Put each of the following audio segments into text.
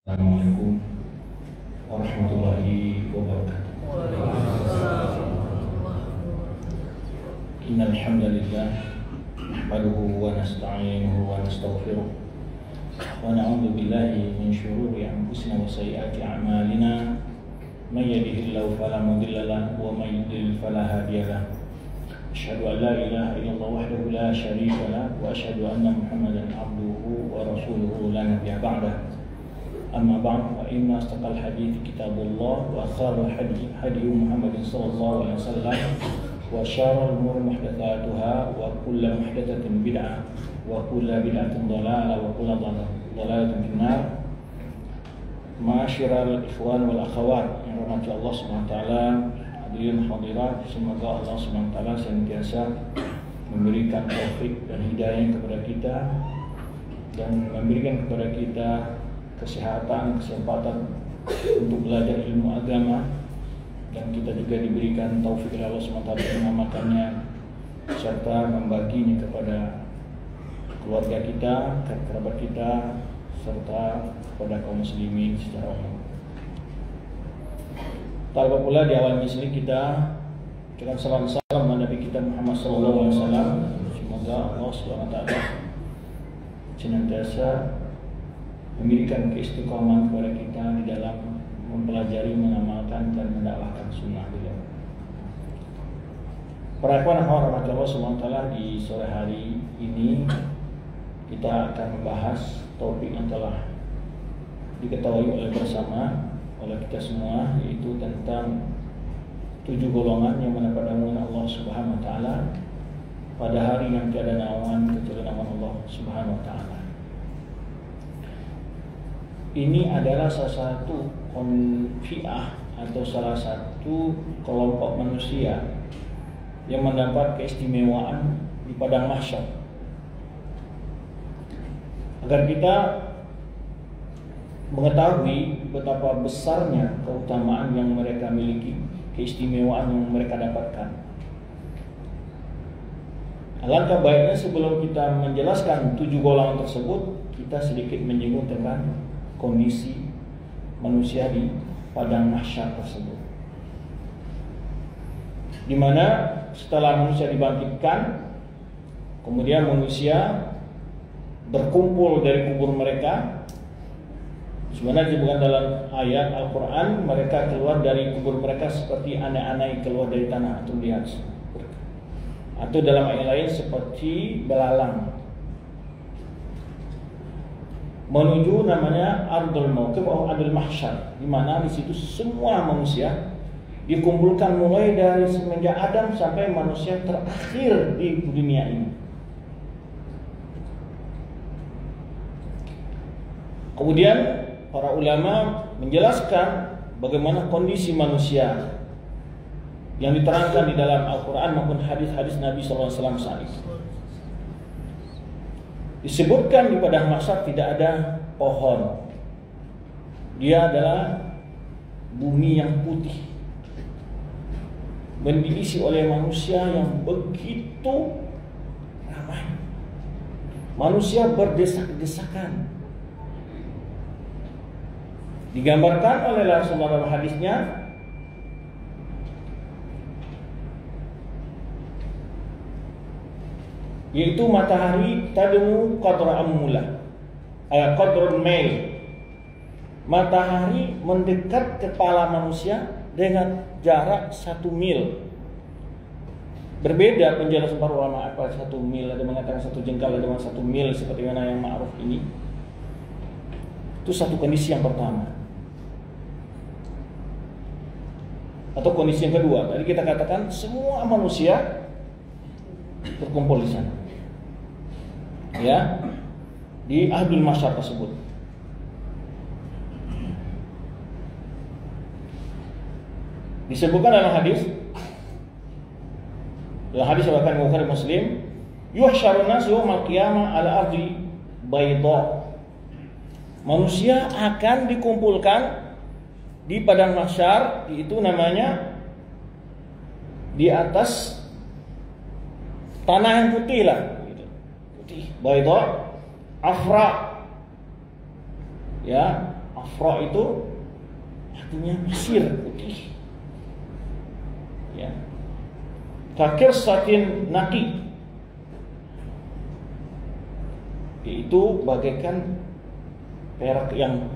Assalamualaikum warahmatullahi wabarakatuh. Innal hamdalillah nahmaduhu wa nasta'inuhu wa nastaghfiruh wa na'udzu billahi min shururi anfusina wa sayyiati a'malina may yahdihillahu fala mudilla lahu wa may yudlil fala hadiya lahu. Asyhadu an la ilaha illallah wahdahu la syarika lahu wa asyhadu anna Muhammadan abduhu wa rasuluhu la nabiyya ba'dahu. Amma ba'd, fa inna astaqal hadits kitabullah wa khairul hadi Muhammadin sallallahu alaihi wasallam wa syarrul umuri muhdatsatuha wa kullu muhdatsatin bid'ah wa kullu bid'atin dhalalah wa kullu dhalalatin finnar. Ma'asyiral ikhwan wal akhawat yang dirahmati Allah Subhanahu wa taala, hadirin hadirat, semoga Allah Subhanahu wa taala senantiasa memberikan taufik dan hidayah kepada kita dan memberikan kepada kita kesehatan, kesempatan untuk belajar ilmu agama, dan kita juga diberikan taufik oleh Allah SWT mengamalkannya serta membaginya kepada keluarga kita, kerabat kita, serta kepada kaum muslimin secara umum. Tak lupa pula di awal misli kita ucapkan salam Nabi kita Muhammad SAW. Semoga Allah SWT senantiasa memberikan keistiqomahan kepada kita di dalam mempelajari, mengamalkan dan mendakwahkan sunnah beliau. Para ikhwan rahmatullah SWT, di sore hari ini kita akan membahas topik yang telah diketahui bersama oleh kita semua, yaitu tentang 7 golongan yang mendapat naungan Allah Subhanahu wa taala pada hari yang tiada naungan kecuali naungan Allah Subhanahu wa taala. Ini adalah salah satu fi'ah atau salah satu kelompok manusia yang mendapat keistimewaan di padang mahsyar. Agar kita mengetahui betapa besarnya keutamaan yang mereka miliki, keistimewaan yang mereka dapatkan. Alangkah baiknya sebelum kita menjelaskan 7 golongan tersebut, kita sedikit menyinggung tentang kondisi manusia di padang mahsyar tersebut, di mana setelah manusia dibangkitkan, kemudian manusia berkumpul dari kubur mereka. Sebenarnya disebutkan dalam ayat Al-Quran, mereka keluar dari kubur mereka seperti anak-anak yang keluar dari tanah, atau lihat, atau dalam ayat lain seperti belalang, menuju namanya Ardul Mauqif atau Ardul Mahsyar, di mana di situ semua manusia dikumpulkan mulai dari semenjak Adam sampai manusia terakhir di dunia ini. Kemudian para ulama menjelaskan bagaimana kondisi manusia yang diterangkan di dalam Al-Quran maupun hadis-hadis Nabi SAW saat itu. Disebutkan di padang mahsyar tidak ada pohon. Dia adalah bumi yang putih, diisi oleh manusia yang begitu ramai. Manusia berdesak-desakan. Digambarkan oleh Rasulullah dalam hadisnya, yaitu matahari tadmu qadra ammulah, qadrun mail. Matahari mendekat kepala manusia dengan jarak 1 mil. Berbeda penjelasan para ulama apa 1 mil, ada mengatakan 1 jengkal, ada yang 1 mil seperti mana yang ma'ruf ini. Itu satu kondisi yang pertama. Atau kondisi yang kedua, tadi kita katakan semua manusia berkumpul di sana, ya, di Ardul Mahsyar tersebut. Disebutkan dalam hadis yang akan Bukhari Muslim, yuhsyarun nasu yaumal qiyamah ala ardi bayda. Manusia akan dikumpulkan di padang mahsyar, itu namanya di atas tanah yang putih lah, putih, bayda, afra, ya, Afra itu artinya mesir, putih. Ya. Kakir satin naqi, yaitu bagaikan perak yang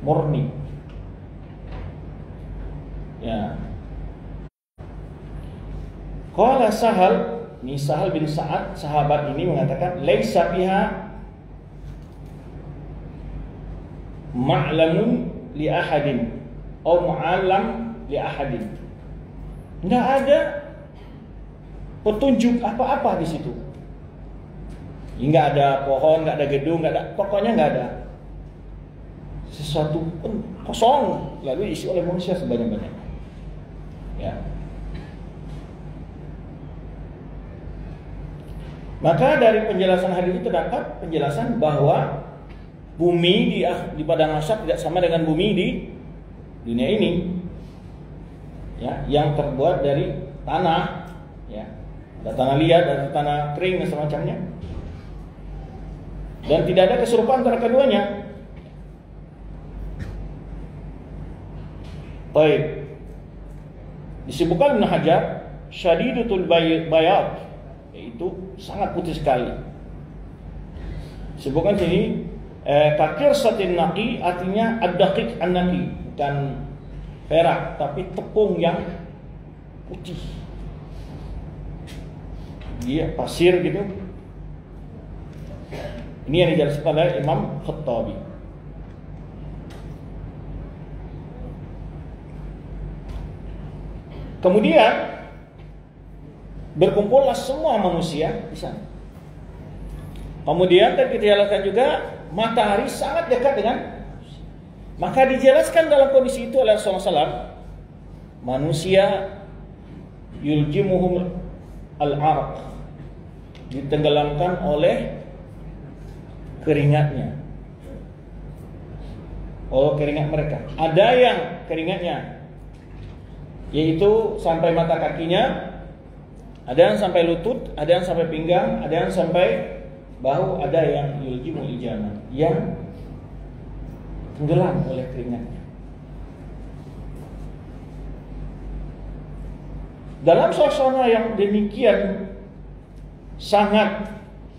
murni. Ya. Qala Sahal, ini Sahal bin Sa'ad, sahabat ini mengatakan, laisa fiha ma'lamun li ahadin atau mu'allam li ahadin. Enggak ada petunjuk apa-apa di situ. Enggak ada pohon, enggak ada gedung, enggak ada, pokoknya enggak ada sesuatu pun, kosong, lalu diisi oleh manusia sebanyak-banyaknya. Ya. Maka dari penjelasan hadis itu terdapat penjelasan bahwa bumi di padang mahsyar tidak sama dengan bumi di dunia ini. Ya, yang terbuat dari tanah, ya. Ada tanah liat, ada tanah kering dan semacamnya. Dan tidak ada keserupaan antara keduanya. Baik. Disebutkan Ibnu Hajar, syadidatul bayad, yaitu sangat putih sekali. Disebutkan sini kakir satin naqi, artinya ad-daqiq an-naqi, bukan perak tapi tepung yang putih. Dia pasir gitu. Ini yang dijelaskan oleh Imam Khattabi. Kemudian berkumpullah semua manusia di sana. Kemudian tadi kita jelaskan juga matahari sangat dekat dengan, maka dijelaskan dalam kondisi itu oleh Rasulullah SAW, manusia yuljimuhum al-araq, ditenggelamkan oleh keringatnya. Oh, keringat mereka. Ada yang keringatnya yaitu sampai mata kakinya, ada yang sampai lutut, ada yang sampai pinggang, ada yang sampai bahu, ada yang yuljimul ijama, yang tenggelam oleh keringatnya. Dalam suasana yang demikian sangat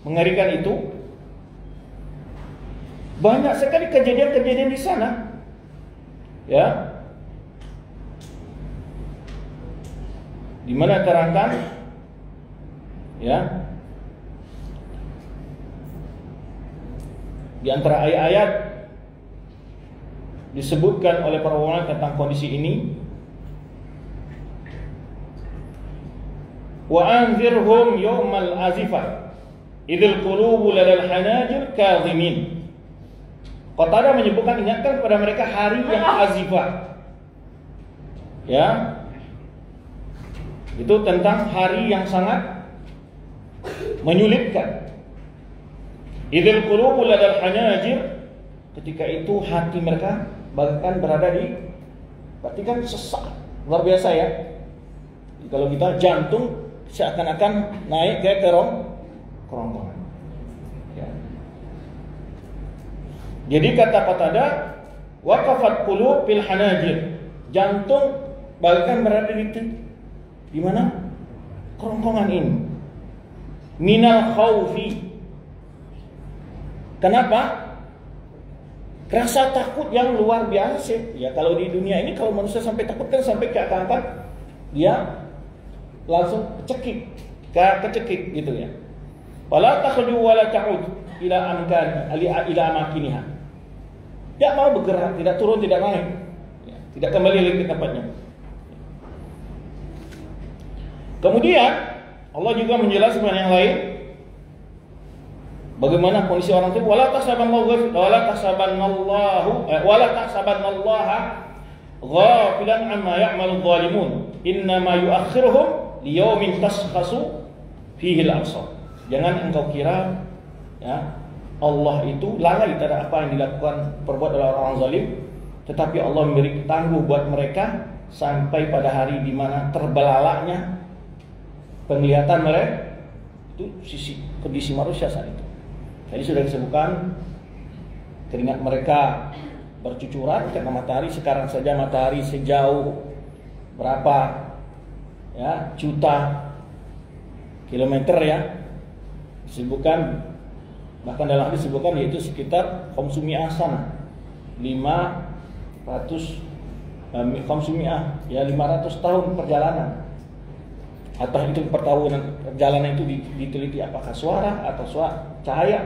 mengerikan itu, banyak sekali kejadian-kejadian di sana. Ya. Di mana terangkan, ya, di antara ayat-ayat disebutkan oleh para ulama tentang kondisi ini, wa anzirhum yawmal azifah idzal qulubu ladal hanajir kadhimin. Qatadah menyebutkan, ingatkan kepada mereka hari yang azifah. Ya. Itu tentang hari yang sangat menyulitkan. Idzal qulubu ladal hanajir, ketika itu hati mereka bahkan berada di, berarti kan sesak, luar biasa ya. Kalau kita jantung seakan-akan naik ke kerongkongan. Ya. Jadi kata Qatadah, waqafat qulub fil hanajir, jantung bahkan berada di mana? Kerongkongan ini. Minal khaufi. Kenapa? Rasa takut yang luar biasa. Ya, kalau di dunia ini kalau manusia sampai takut kan sampai keangkat, dia langsung kecekik gitu ya. Wala takhju wala ta'ud ila amkan ila amakiniha. Tidak mau bergerak, tidak turun, tidak naik. Ya, tidak kembali lagi ke tempatnya. Kemudian Allah juga menjelaskan yang lain bagaimana kondisi orang itu. Wala tahsabannallaha ghafilan amma ya'malu dhalimun, innama yu'akhiruhum liyaumin tashkhasu fihi al-absar. Jangan engkau kira, ya, Allah itu lalai terhadap apa yang dilakukan perbuat oleh orang zalim, tetapi Allah memberi tangguh buat mereka sampai pada hari di mana terbelalaknya penglihatan mereka. Itu sisi kondisi manusia saat itu. Tadi sudah disebutkan keringat mereka bercucuran karena matahari. Sekarang saja matahari sejauh berapa ya juta kilometer ya disebutkan, bahkan dalam hadis disebutkan yaitu sekitar 500 sana 500 tahun perjalanan. Atau itu perjalanan itu diteliti apakah suara atau cahaya.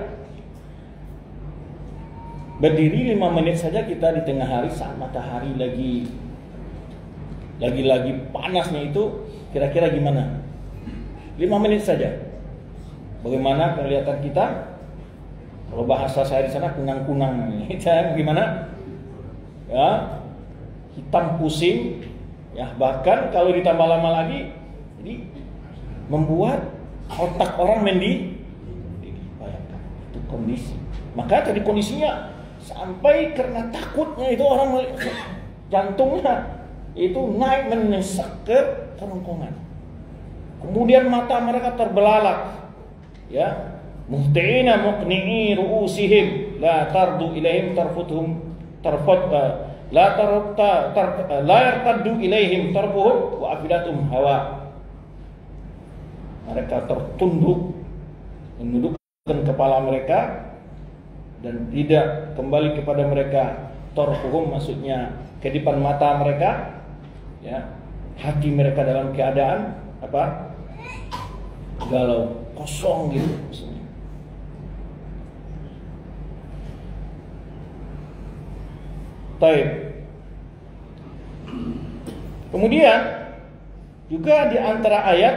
Berdiri 5 menit saja kita di tengah hari saat matahari lagi panasnya itu, kira-kira gimana? 5 menit saja. Bagaimana kelihatan kita? Kalau bahasa saya di sana kunang-kunang. Gimana? Ya, hitam pusing. Ya, bahkan kalau ditambah lama lagi, jadi membuat otak orang bayangkan itu kondisi. Maka tadi kondisinya sampai karena takutnya itu orang jantungnya itu naik menesak ke kerongkongan. Kemudian mata mereka terbelalak. Ya, muhti'ina muqni'i ru'usihim la tardu ilaihim tarfuthum tarfut la yartaddu ilaihim tarfuhum wa afidatum hawa. Mereka tertunduk, menundukkan kepala mereka dan tidak kembali kepada mereka. Tarfuhum maksudnya kedipan mata mereka, ya, hati mereka dalam keadaan apa? Galau, kosong gitu maksudnya. Baik. Kemudian juga di antara ayat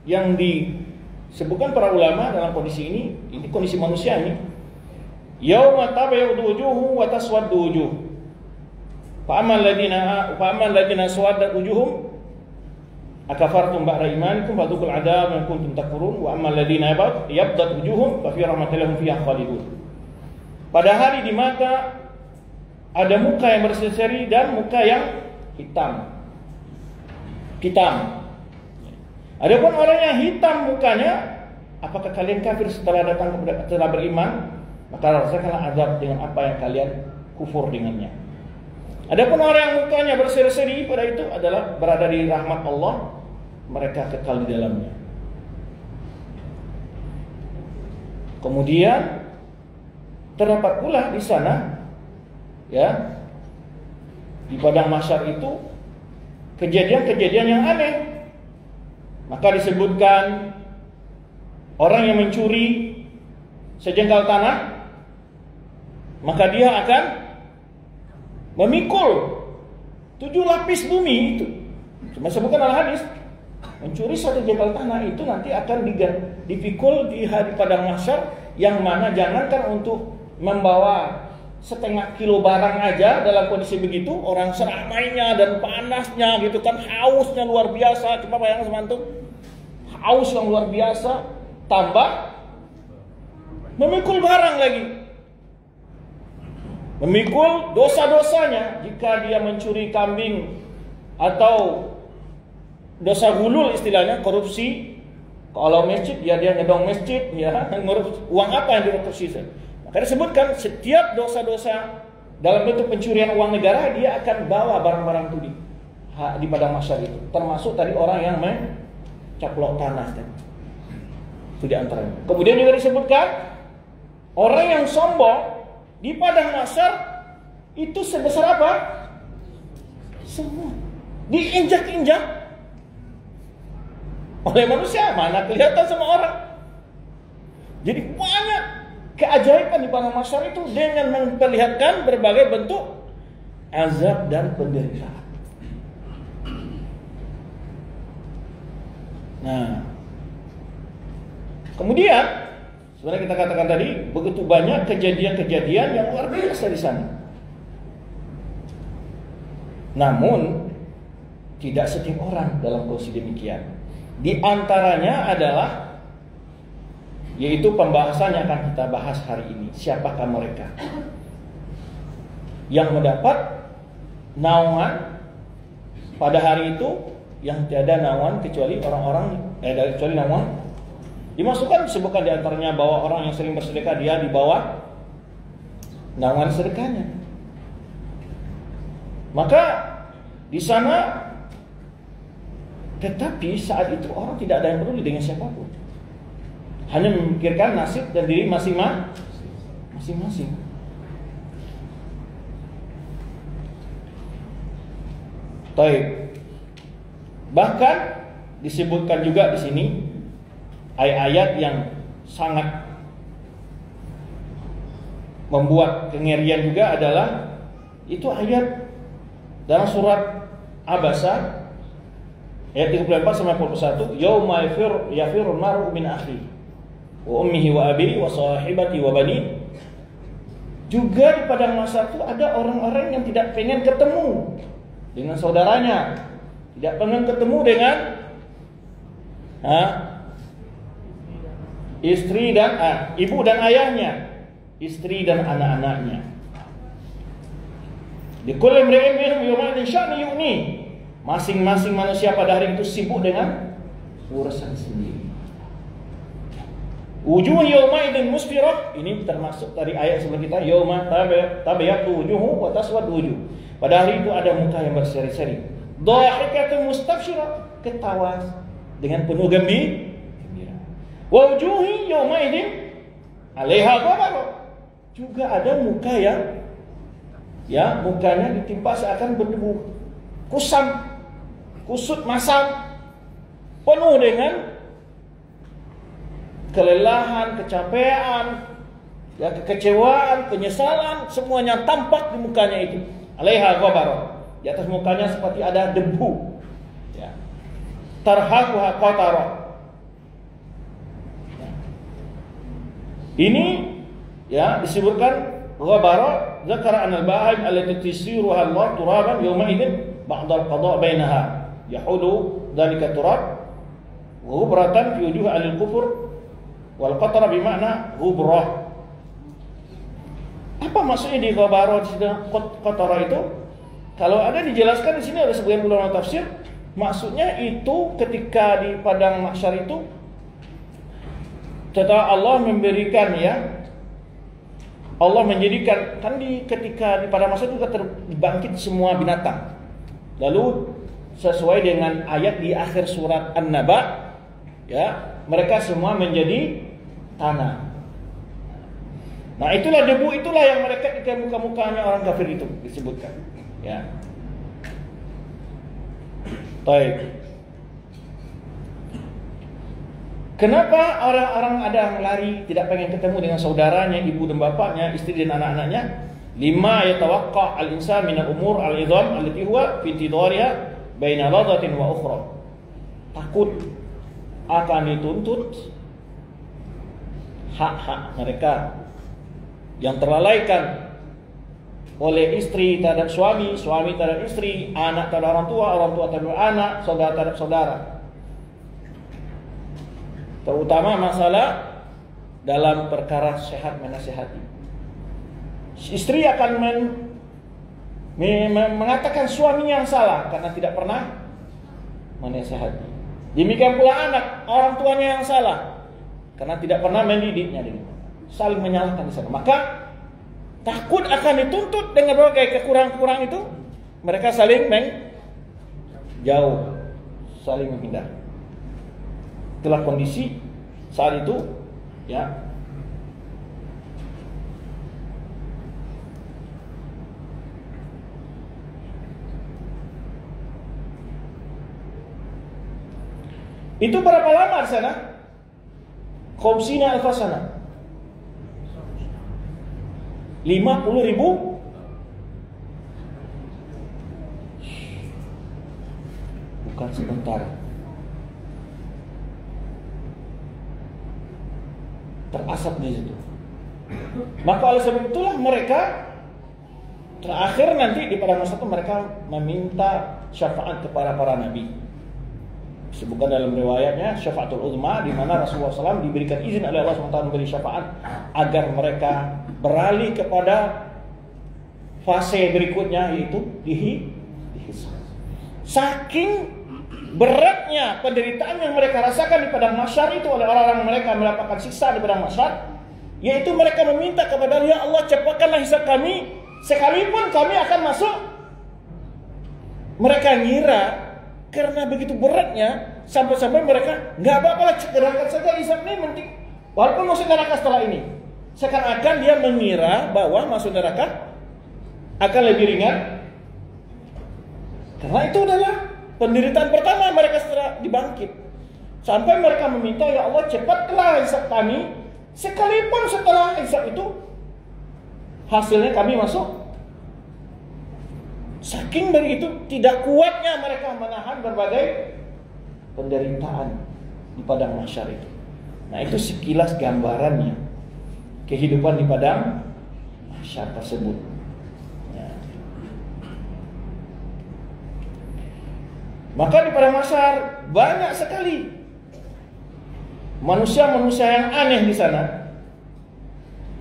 yang disebutkan para ulama dalam kondisi ini kondisi manusia ini, yauma tabyaddu wujuhum wa taswaddu wujuh. Fa ammal ladina sawaddat wujuhum akafartum ba'da imanikum fadhuqul 'adzab ma kuntum takfurun wa ammal ladina yabdat wujuhum fa fi rahmatillah fiha khalidun. Pada hari di mata ada muka yang berseri-seri dan muka yang hitam. Adapun orang yang hitam mukanya, apakah kalian kafir setelah beriman? Maka rasakanlah azab dengan apa yang kalian kufur dengannya. Adapun orang yang mukanya berseri-seri pada itu adalah berada di rahmat Allah, mereka kekal di dalamnya. Kemudian terdapat pula di sana, ya, di padang mahsyar itu kejadian-kejadian yang aneh. Maka disebutkan orang yang mencuri sejengkal tanah, maka dia akan memikul 7 lapis bumi itu. Cuma sebutkan dalam hadis, mencuri satu jengkal tanah itu nanti akan dipikul di padang mahsyar, yang mana jangankan untuk membawa setengah kilo barang aja dalam kondisi begitu, orang seramainya dan panasnya gitu kan, hausnya luar biasa. Coba bayangkan semantuk, haus yang luar biasa, tambah memikul barang lagi, memikul dosa-dosanya. Jika dia mencuri kambing atau dosa gulul istilahnya, korupsi, kalau masjid ya dia ngedong masjid, ya ngurus uang apa yang dikorupsi. Karena disebutkan setiap dosa-dosa dalam bentuk pencurian uang negara, dia akan bawa barang-barang itu di padang mahsyar itu. Termasuk tadi orang yang mencaplok tanah tadi. Itu di antaranya. Kemudian juga disebutkan orang yang sombong di padang mahsyar itu sebesar apa? Semua diinjak-injak oleh manusia, mana kelihatan sama orang. Jadi banyak keajaiban di padang mahsyar itu dengan memperlihatkan berbagai bentuk azab dan penderitaan. Nah, kemudian sebenarnya kita katakan tadi begitu banyak kejadian-kejadian yang luar biasa di sana. Namun tidak setiap orang dalam posisi demikian. Di antaranya adalah, yaitu pembahasan yang akan kita bahas hari ini. Siapakah mereka yang mendapat naungan pada hari itu, yang tiada naungan kecuali orang-orang kecuali naungan. Dimasukkan disebutkan di antaranya bahwa orang yang sering bersedekah dia di bawah naungan sedekahnya. Maka di sana, tetapi saat itu orang tidak ada yang peduli dengan siapapun, hanya memikirkan nasib dan diri masing-masing. Taib. Bahkan disebutkan juga di sini ayat-ayat yang sangat membuat kengerian juga adalah itu ayat dalam surat Abasa ayat 34 sampai 41, yauma yafirru mar'u min akhi wa ummihi wa abihi wa sahibati wa bani. Juga di padang mahsyar itu ada orang-orang yang tidak pengen ketemu dengan saudaranya, tidak pengen ketemu dengan istri dan ibu dan ayahnya, istri dan anak-anaknya. Di kulli imri'in minhum yawma'idin sya'nun yughni. Masing-masing manusia pada hari itu sibuk dengan urusan sendiri. Wujuh yawma'idin musfirah, ini termasuk dari ayat sebelum kita, yauma tabyaddu wujuhu wa taswaddu wujuh. Pada hari itu ada muka yang berseri-seri. Dhahikatun mustabsyirah, ketawa dengan penuh gembira. Wa wujuhi yawma'idin 'alaiha ghabar. Juga ada muka yang mukanya ditimpa seakan berdebu, kusut masam, penuh dengan kelelahan, kecapean, kekecewaan, penyesalan, semuanya tampak di mukanya itu. Alaiha ghabar, di atas mukanya seperti ada debu. Tarhaquha qatara. Ini disebutkan ghabara, zakara anal bahim allati tisiruha Allah turaban yawma idzin ba'da al-qada' bainaha yahulu dzalika turab ghubratan fi wujuh al-kufur wal qatara bimakna ghubrah. Apa maksudnya di ghabara dan qatara itu? Kalau ada dijelaskan di sini, ada sebagian ulama tafsir, maksudnya itu ketika di padang mahsyar itu setelah Allah memberikan Allah menjadikan, kan ketika di padang mahsyar itu terbangkit semua binatang. Lalu sesuai dengan ayat di akhir surat An-Naba, mereka semua menjadi tanah. Nah, itulah debu, itulah yang mereka di muka-mukanya orang kafir itu disebutkan. Baik. Kenapa orang-orang ada yang lari, tidak pengen ketemu dengan saudaranya, ibu dan bapaknya, istri dan anak-anaknya? Lima yatawaqqa al-insan min al-umur al-idham allati huwa fi tidariha baina ladhatin wa ukhra. Takut akan dituntut hak-hak mereka yang terlalaikan oleh istri terhadap suami, suami terhadap istri, anak terhadap orang tua terhadap anak, saudara terhadap saudara. Terutama masalah dalam perkara sehat menasihati. Istri akan mengatakan suaminya yang salah karena tidak pernah menasihati. Demikian pula anak, orang tuanya yang salah karena tidak pernah mendidiknya. Saling menyalahkan di sana. Maka takut akan dituntut dengan berbagai kekurangan-kekurangan itu, mereka saling menjauh, saling menghindar. Itulah kondisi saat itu, Itu berapa lama di sana? Khamsina alfasana. 50.000 bukan sebentar. Terasap di situ. Maka oleh sebab itulah mereka terakhir nanti di padang mahsyar mereka meminta syafaat kepada para nabi. Disebutkan dalam riwayatnya syafaatul uzma, di mana Rasulullah SAW diberikan izin oleh Allah SWT memberi syafaat agar mereka beralih kepada fase berikutnya, yaitu dihisab. Saking beratnya penderitaan yang mereka rasakan di padang mahsyar itu oleh orang-orang mereka mendapatkan siksa di padang mahsyar, yaitu mereka meminta kepada Allah, ya Allah cepatkanlah hisab kami, sekalipun kami akan masuk. Mereka ngira karena begitu beratnya sampai-sampai mereka nggak apa-apa, cederakan saja hisab ini penting, walaupun masuk neraka setelah ini. Seakan-akan dia mengira bahwa masuk neraka akan lebih ringan, karena itu adalah penderitaan pertama mereka setelah dibangkit. Sampai mereka meminta, ya Allah cepatlah hisab kami, sekalipun setelah hisab itu hasilnya kami masuk. Saking begitu tidak kuatnya mereka menahan berbagai penderitaan di padang mahsyar itu. Nah, itu sekilas gambarannya kehidupan di padang mahsyar tersebut. Ya. Maka di padang mahsyar banyak sekali manusia-manusia yang aneh di sana.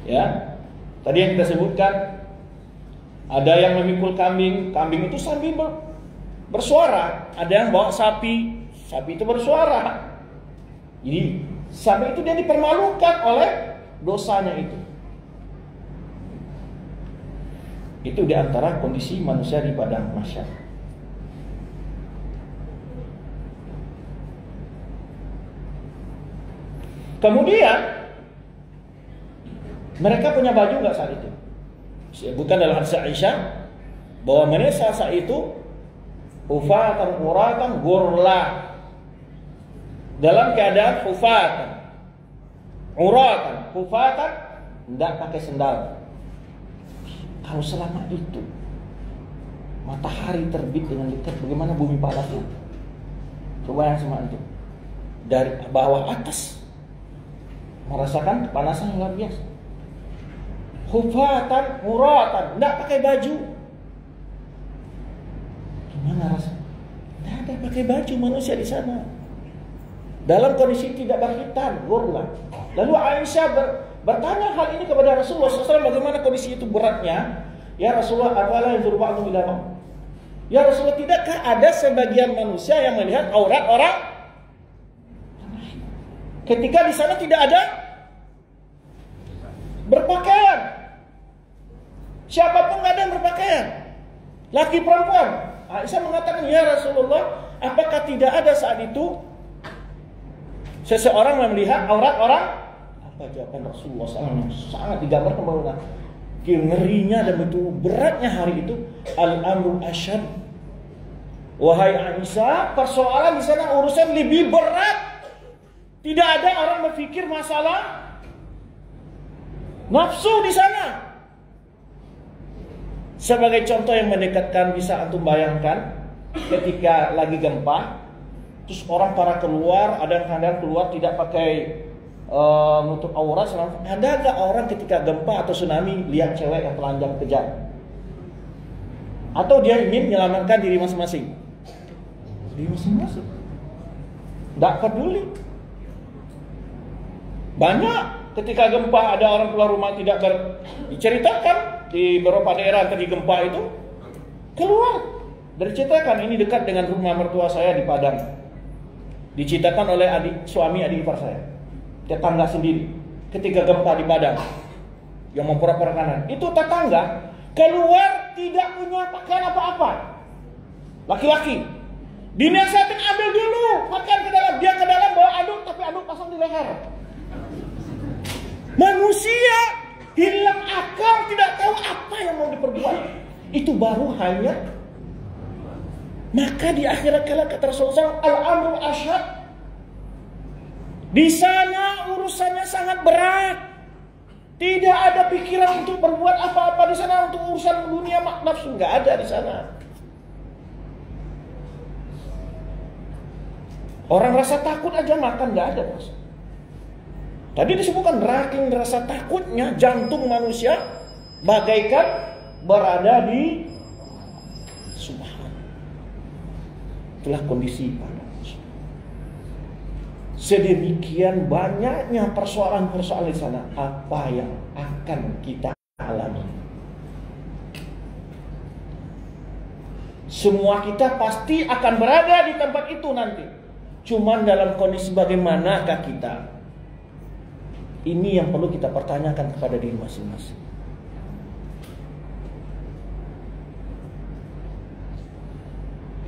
Ya. Tadi yang kita sebutkan, ada yang memikul kambing, kambing itu sambil bersuara. Ada yang bawa sapi, sapi itu bersuara. Jadi sapi itu dia dipermalukan oleh dosanya itu. Itu di antara kondisi manusia di padang mahsyar. Kemudian mereka punya baju nggak saat itu? Bukan dalam hadis Aisyah bahwa mereka saat itu hufatan uratan gurla, dalam keadaan hufatan uratan, hufatan tidak pakai sendal. Kalau selama itu matahari terbit dengan dekat, bagaimana bumi panasnya? Coba yang sama itu dari bawah atas merasakan kepanasan yang luar biasa. Hufatan, muratan, tidak pakai baju. Gimana rasanya? Tidak ada pakai baju manusia di sana. Dalam kondisi tidak berhitan, gurla. Lalu Aisyah bertanya hal ini kepada Rasulullah SAW, bagaimana kondisi itu beratnya? Ya Rasulullah, apalah yang berba'atu bilamah? Ya Rasulullah, tidakkah ada sebagian manusia yang melihat aurat orang ketika di sana tidak ada berpakaian? Siapapun nggak ada yang berpakaian, laki perempuan. Aisyah mengatakan, ya Rasulullah, apakah tidak ada saat itu seseorang yang melihat aurat orang? Apa jawaban Rasulullah SAW? Sangat digambarkan bahwa ngerinya dan begitu beratnya hari itu. Al-amru asyad. Wahai Aisyah, persoalan di sana urusan lebih berat. Tidak ada orang berpikir masalah nafsu di sana. Sebagai contoh yang mendekatkan, bisa antum bayangkan ketika lagi gempa, terus orang para keluar, ada yang kadang keluar tidak pakai menutup aurat. Ada nggak orang ketika gempa atau tsunami lihat cewek yang telanjang kejar? Atau dia ingin menyelamatkan diri masing-masing? Diri masing-masing, tidak peduli. Banyak ketika gempa ada orang keluar rumah tidak diceritakan. Di beberapa daerah tadi gempa itu keluar. Diceritakan, ini dekat dengan rumah mertua saya di Padang. Diceritakan oleh suami adik ipar saya, tetangga sendiri. Ketika gempa di Padang, yang memporak-porangan, itu tetangga keluar tidak punya pakaian apa-apa. Laki-laki dinasihatin, ambil dulu pakaian ke dalam. Dia ke dalam bawa anduk, tapi anduk pasang di leher. Manusia hilang akal, tidak tahu apa yang mau diperbuat. Itu baru hanya. Maka di akhirat kala kata Rasulullah, al-amru asyad. Di sana urusannya sangat berat. Tidak ada pikiran untuk berbuat apa-apa di sana, untuk urusan dunia nafsu nggak ada di sana. Orang rasa takut aja makan nggak ada, bos. Tadi disebutkan raking rasa takutnya jantung manusia bagaikan berada di subhan. Itulah kondisi pada manusia. Sedemikian banyaknya persoalan-persoalan di sana. Apa yang akan kita alami? Semua kita pasti akan berada di tempat itu nanti. Cuman dalam kondisi bagaimanakah kita? Ini yang perlu kita pertanyakan kepada diri masing-masing.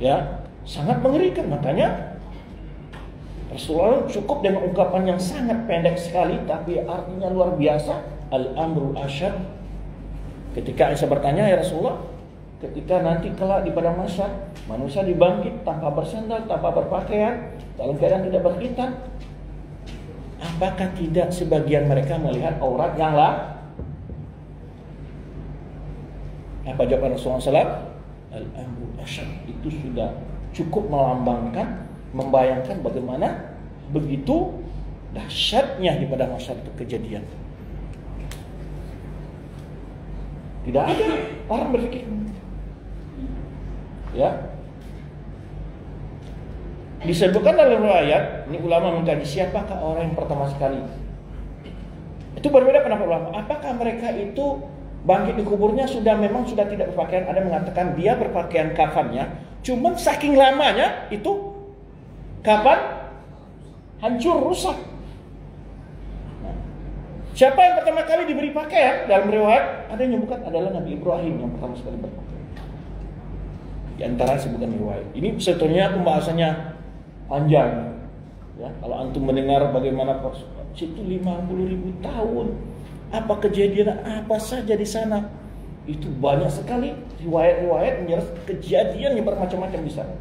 Ya, sangat mengerikan. Makanya Rasulullah cukup dengan ungkapan yang sangat pendek sekali, tapi artinya luar biasa. Al-amru asyad. Ketika Aisyah bertanya, ya Rasulullah, ketika nanti kelak di padang mahsyar, manusia dibangkit tanpa bersandal, tanpa berpakaian, dalam keadaan tidak berkhitan, apakah tidak sebagian mereka melihat aurat yang lain? Apa jawaban Rasulullah SAW? Al-amru asyad. Itu sudah cukup melambangkan, membayangkan bagaimana begitu dahsyatnya di padang mahsyar itu kejadian. Tidak ada orang berpikir. Ya. Disebutkan dalam riwayat, ini ulama mengkaji siapakah orang yang pertama sekali. Itu berbeda pendapat ulama. Apakah mereka itu bangkit di kuburnya memang sudah tidak berpakaian? Ada yang mengatakan dia berpakaian kafannya, cuman saking lamanya itu kafan hancur, rusak. Siapa yang pertama kali diberi pakaian? Dalam riwayat ada yang menyebutkan adalah Nabi Ibrahim yang pertama sekali berpakaian. Di antara sebutkan riwayat. Ini sebetulnya pembahasannya panjang. Ya, kalau antum mendengar bagaimana situ 50.000 tahun, apa kejadian apa saja di sana, itu banyak sekali riwayat-riwayat menjelaskan kejadian yang bermacam-macam di sana.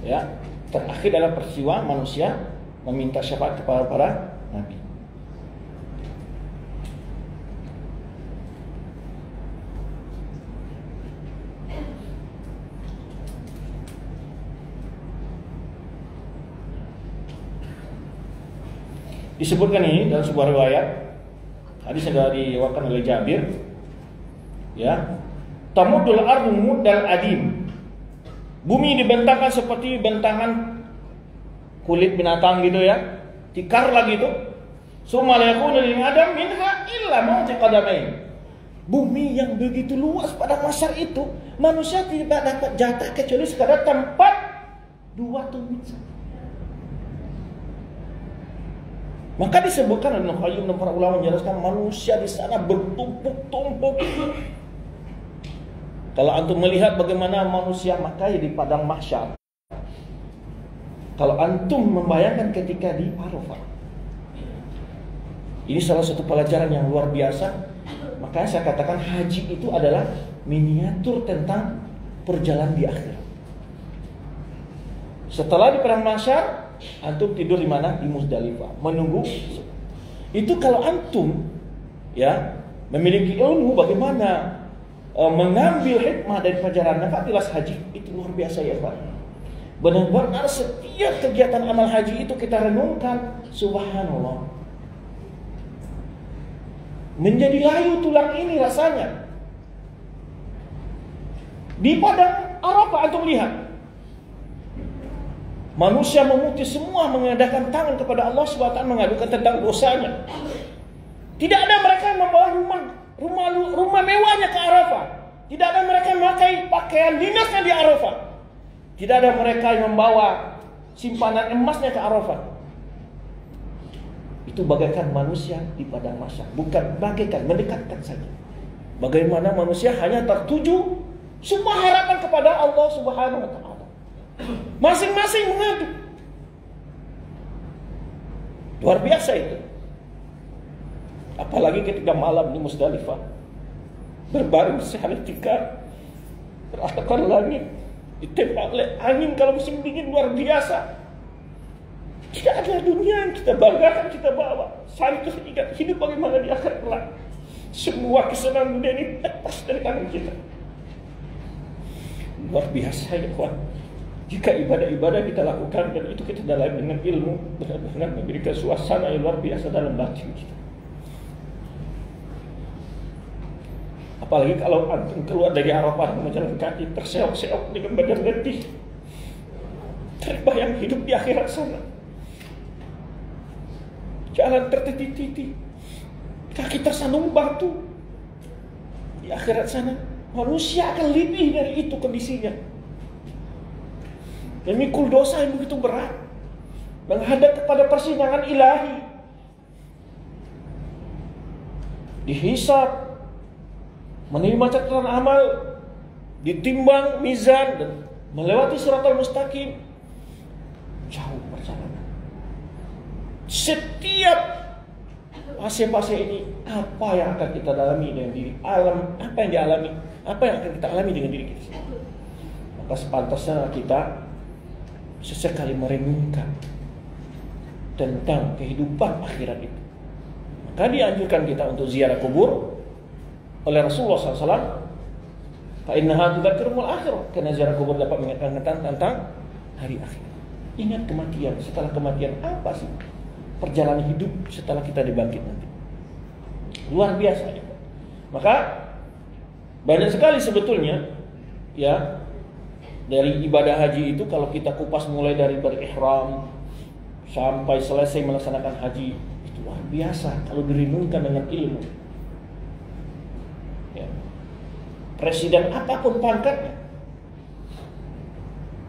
Ya, terakhir adalah peristiwa manusia meminta syafaat kepada para nabi. Disebutkan ini dalam sebuah riwayat, hadis yang diriwayatkan oleh Jabir, ya, tamudul ardu muddal adim. Bumi dibentangkan seperti bentangan kulit binatang gitu ya, tikar lagi itu. Summa la yakunu lil adam minha illa mawti qadamain. Bumi yang begitu luas pada masa itu, manusia tidak dapat jatah kecuali sekadar tempat dua tumit saja. Maka disebutkan oleh Qayyim dan para ulama menjelaskan manusia di sana bertumpuk-tumpuk. Kalau antum melihat bagaimana manusia makai di padang mahsyar, kalau antum membayangkan ketika di Arafah, ini salah satu pelajaran yang luar biasa. Makanya saya katakan haji itu adalah miniatur tentang perjalanan di akhirat. Setelah di padang mahsyar, antum tidur di mana? Di Muzdalifah, menunggu. Itu kalau antum ya memiliki ilmu bagaimana mengambil hikmah dari pelajaran nafatilas haji, itu luar biasa ya Pak. Benar-benar setiap kegiatan amal haji itu kita renungkan, subhanallah, menjadi layu tulang ini rasanya. Di padang Arafah antum lihat manusia memutih semua, mengadakan tangan kepada Allah SWT, mengadukan tentang dosanya. Tidak ada mereka yang membawa rumah mewahnya ke Arafah. Tidak ada mereka yang memakai pakaian dinasnya di Arafah. Tidak ada mereka yang membawa simpanan emasnya ke Arafah. Itu bagaikan manusia di padang mahsyar. Bukan bagaikan, mendekatkan saja. Bagaimana manusia hanya tertuju semua harapan kepada Allah Subhanahu wa Ta'ala. Masing-masing mengadu. Luar biasa itu. Apalagi ketika malam di Muzdalifah, berbaring sehari tikar, beratakan langit, ditempa oleh angin kalau musim dingin, luar biasa. Tidak ada dunia yang kita banggakan, kita bawa. Saat itu ingat hidup bagaimana di akhirat kelak. Semua kesenangan dunia ini lepas dari tangan kita. Luar biasa ya kawan. Jika ibadah-ibadah kita lakukan dan itu kita dalam dengan ilmu, benar-benar memberikan suasana yang luar biasa dalam batin kita. Apalagi kalau antum keluar dari Arafah menjalan kaki, terseok-seok dengan badan letih, terbayang hidup di akhirat sana. Jalan tertiti-titi, kaki tersandung batu. Di akhirat sana manusia akan lebih dari itu kondisinya. Memikul dosa yang begitu berat, menghadap kepada persidangan ilahi, dihisab, menerima catatan amal, ditimbang mizan dan melewati siratal mustaqim. Jauh perjalanan. Setiap fase-fase ini, apa yang akan kita alami dengan diri, apa yang dialami, apa yang akan kita alami dengan diri kita sendiri. Maka sepantasnya kita sesekali merenungkan tentang kehidupan akhirat itu. Maka dianjurkan kita untuk ziarah kubur oleh Rasulullah SAW. Fa innaha tudzakkirul akhirah, karena ziarah kubur dapat mengingatkan tentang hari akhir. Ingat kematian. Setelah kematian apa sih perjalanan hidup setelah kita dibangkit nanti? Luar biasa ya. Maka banyak sekali sebetulnya ya dari ibadah haji itu, kalau kita kupas mulai dari berihram sampai selesai melaksanakan haji, itu luar biasa kalau direnungkan dengan ilmu. Ya. Presiden apapun pangkatnya,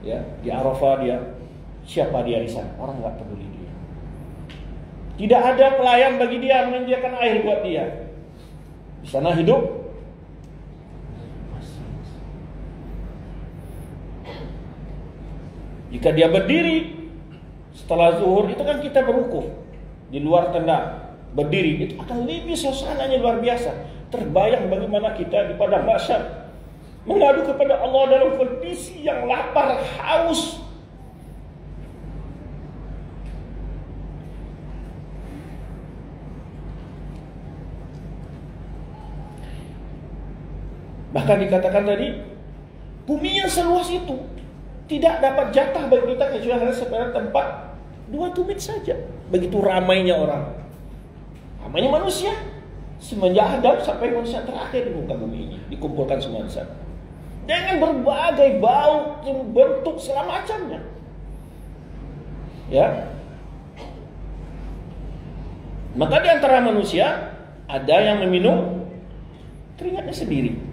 ya di Arafah dia, siapa dia di sana, orang nggak peduli dia. Tidak ada pelayan bagi dia menyediakan air buat dia. Di sana hidup. Jika dia berdiri setelah zuhur, itu kan kita berwukuf di luar tenda, berdiri, itu akan lebih suasananya luar biasa. Terbayang bagaimana kita di padang mahsyar mengadu kepada Allah dalam kondisi yang lapar, haus. Bahkan dikatakan tadi, bumi yang seluas itu tidak dapat jatah bagi kita kecuali hanya sekedar tempat 2 tumit saja. Begitu ramainya orang, ramainya manusia, semenjak Adam sampai manusia terakhir di muka bumi ini dikumpulkan semua di sana dengan berbagai bau, bentuk segala macamnya. Ya, maka di antara manusia ada yang meminum keringatnya sendiri.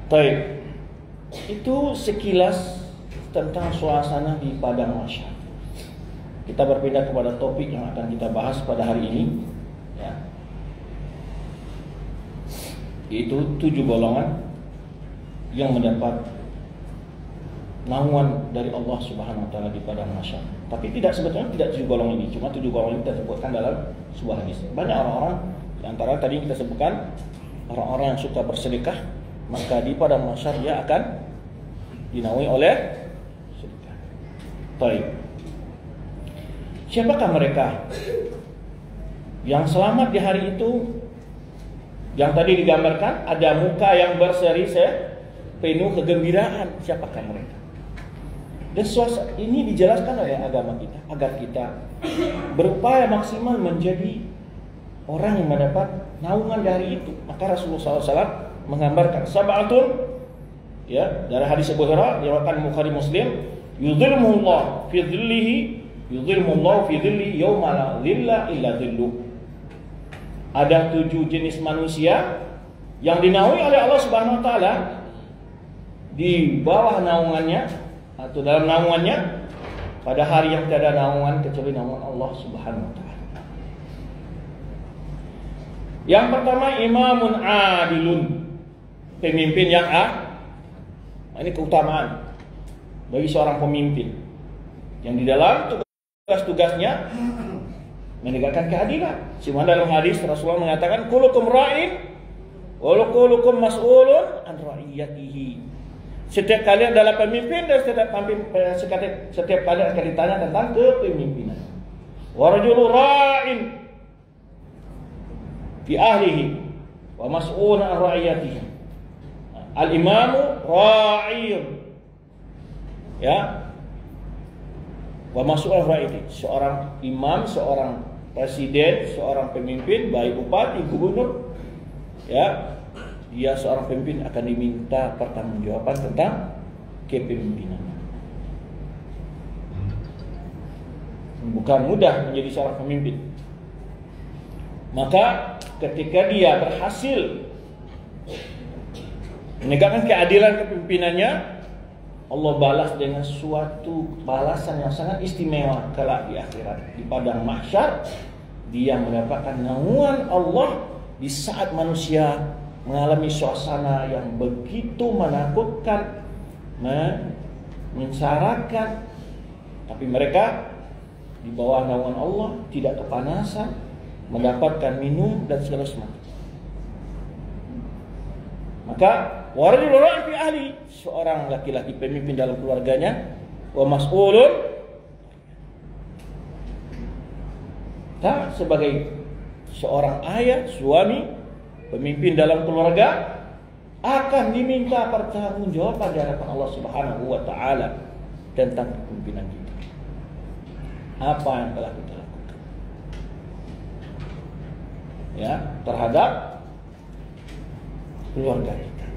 Baik, itu sekilas tentang suasana di padang mahsyar. Kita berpindah kepada topik yang akan kita bahas pada hari ini, ya, yaitu 7 golongan yang mendapat naungan dari Allah Subhanahu wa taala di padang mahsyar. Tapi sebetulnya tidak 7 golongan ini, cuma 7 golongan ini kita sebutkan dalam sebuah hadis. Banyak orang-orang, di antara tadi kita sebutkan orang-orang yang suka bersedekah, maka di padang mahsyar dia akan dinaungi oleh sedekah. Baik. Siapakah mereka yang selamat di hari itu? Yang tadi digambarkan ada muka yang berseri-seri penuh kegembiraan. Siapakah mereka? Dan suasana ini dijelaskan oleh agama kita agar kita berupaya maksimal menjadi orang yang mendapat naungan dari itu. Maka Rasulullah SAW menggambarkan sab'atun, ya, dari hadis Abu Hurairah riwayat Bukhari Muslim, yudhilmuhullah fi dhillihi, yudhilmuhullah fi dhillihi yauma la dhilla illa dhilluh. Ada 7 jenis manusia yang dinaungi oleh Allah Subhanahu wa taala di bawah naungannya atau dalam naungannya pada hari yang tidak ada naungan kecuali naungan Allah Subhanahu wa taala. Yang pertama, imamun adilun, pemimpin yang ini keutamaan bagi seorang pemimpin yang di dalam tugas-tugasnya menegakkan keadilan. Cuma dalam hadis Rasulullah mengatakan kullukum ra'in wa kullukum mas'ulun an ra'iyatihi. Setiap kalian adalah pemimpin dan setiap kalian akan ditanya tentang kepemimpinan. Wa rajulun ra'in fi ahlihi wa mas'ulun an ra'iyatihi. Al-imamu ra'iyun, ya, wa mas'ul ra'iyati. Seorang imam, seorang presiden, seorang pemimpin, baik bupati, gubernur, ya, dia seorang pemimpin akan diminta pertanggungjawaban tentang kepemimpinannya. Bukan mudah menjadi seorang pemimpin. Maka ketika dia berhasil menegakkan keadilan kepemimpinannya, Allah balas dengan suatu balasan yang sangat istimewa kelak di akhirat. Di padang mahsyar dia mendapatkan naungan Allah di saat manusia mengalami suasana yang begitu menakutkan, menyengsarakan, tapi mereka di bawah naungan Allah, tidak kepanasan, mendapatkan minum dan segala sesuatu. Maka waradul ra'i fi ahli, seorang laki-laki pemimpin dalam keluarganya, wa mas'ulun, sebagai seorang ayah, suami, pemimpin dalam keluarga, akan diminta pertanggungjawaban di hadapan Allah Subhanahu wa taala tentang kepemimpinan kita. Apa yang telah kita lakukan, ya, terhadap keluarga kita.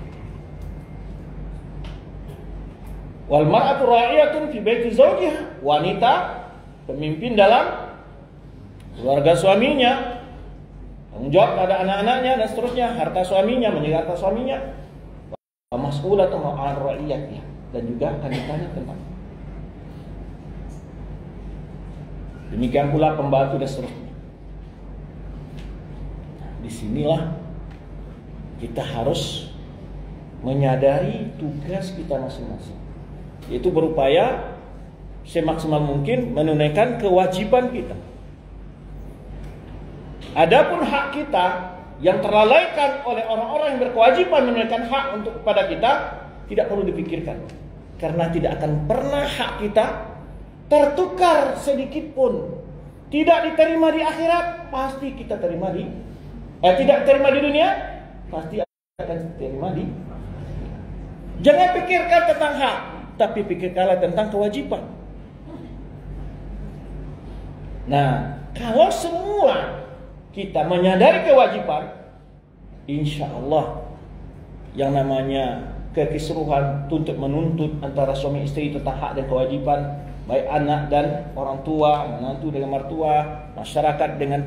Wal mar'atu ra'iyatun fi baiti zawjiha, wanita pemimpin dalam keluarga suaminya, tanggung jawab pada anak-anaknya dan seterusnya, harta suaminya, menjaga harta suaminya. Mas'ulatun 'an ra'iyatiha, dan juga akan ditanya tentang. Demikian pula pembantu dan seterusnya. Disinilah kita harus menyadari tugas kita masing-masing, yaitu berupaya semaksimal mungkin menunaikan kewajiban kita. Adapun hak kita yang terlalaikan oleh orang-orang yang berkewajiban menunaikan hak untuk kepada kita, tidak perlu dipikirkan, karena tidak akan pernah hak kita tertukar sedikit pun. Tidak diterima di akhirat, pasti kita terima tidak terima di dunia, pasti akan diterima di. Jangan pikirkan tentang hak, tapi pikirkanlah tentang kewajiban. Nah, kalau semua kita menyadari kewajiban, insya Allah yang namanya kekisruhan tuntut menuntut antara suami istri tentang hak dan kewajiban, baik anak dan orang tua, menantu dengan mertua, masyarakat dengan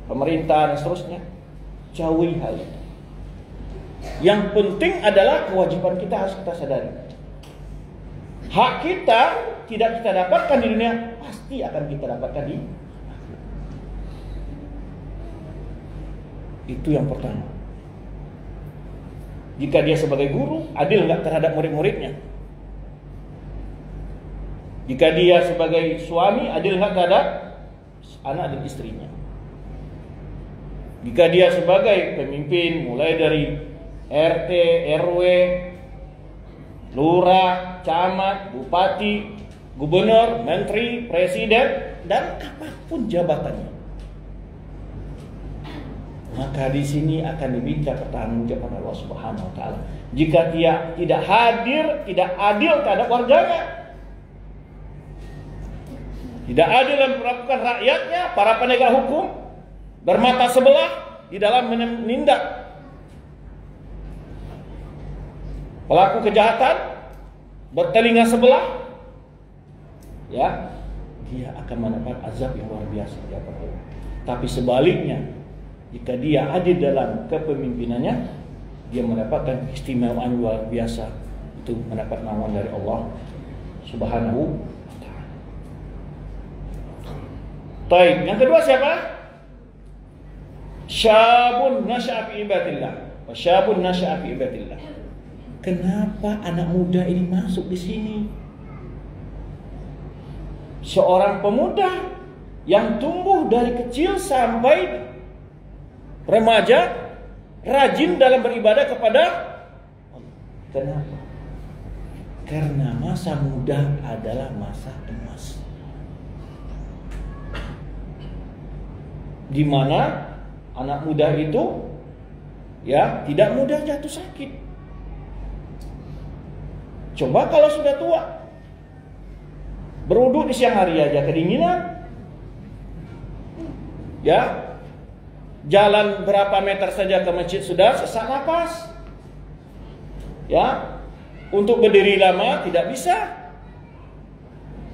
pemerintah dan seterusnya, jauhi hal itu. Yang penting adalah kewajiban kita harus kita sadari. Hak kita tidak kita dapatkan di dunia, pasti akan kita dapatkan di akhirat. Itu yang pertama. Jika dia sebagai guru, adil nggak terhadap murid-muridnya? Jika dia sebagai suami, adil nggak terhadap anak dan istrinya? Jika dia sebagai pemimpin, mulai dari RT, RW, lurah, camat, bupati, gubernur, menteri, presiden, dan apapun jabatannya, maka di sini akan diminta pertanggungjawaban Allah Subhanahu wa taala. Jika dia tidak hadir, tidak adil terhadap warganya, tidak adil dalam melakukan rakyatnya, para penegak hukum bermata sebelah di dalam menindak pelaku kejahatan, bertelinga sebelah, ya, dia akan mendapat azab yang luar biasa di hadapan Allah. Tapi sebaliknya, jika dia adil dalam kepemimpinannya, dia mendapatkan keistimewaan luar biasa, itu mendapat naungan dari Allah Subhanahu wa taala. Baik, yang kedua siapa? Syabun nasya'a fi ibadatillah. Wa syabun nasya'a fi ibadatillah. Kenapa anak muda ini masuk di sini? Seorang pemuda yang tumbuh dari kecil sampai remaja, rajin dalam beribadah kepada Allah. Kenapa? Karena masa muda adalah masa emas, di mana anak muda itu ya tidak mudah jatuh sakit. Coba kalau sudah tua, berwudu di siang hari aja kedinginan, Ya, jalan berapa meter saja ke masjid sudah sesak napas. Ya, untuk berdiri lama tidak bisa.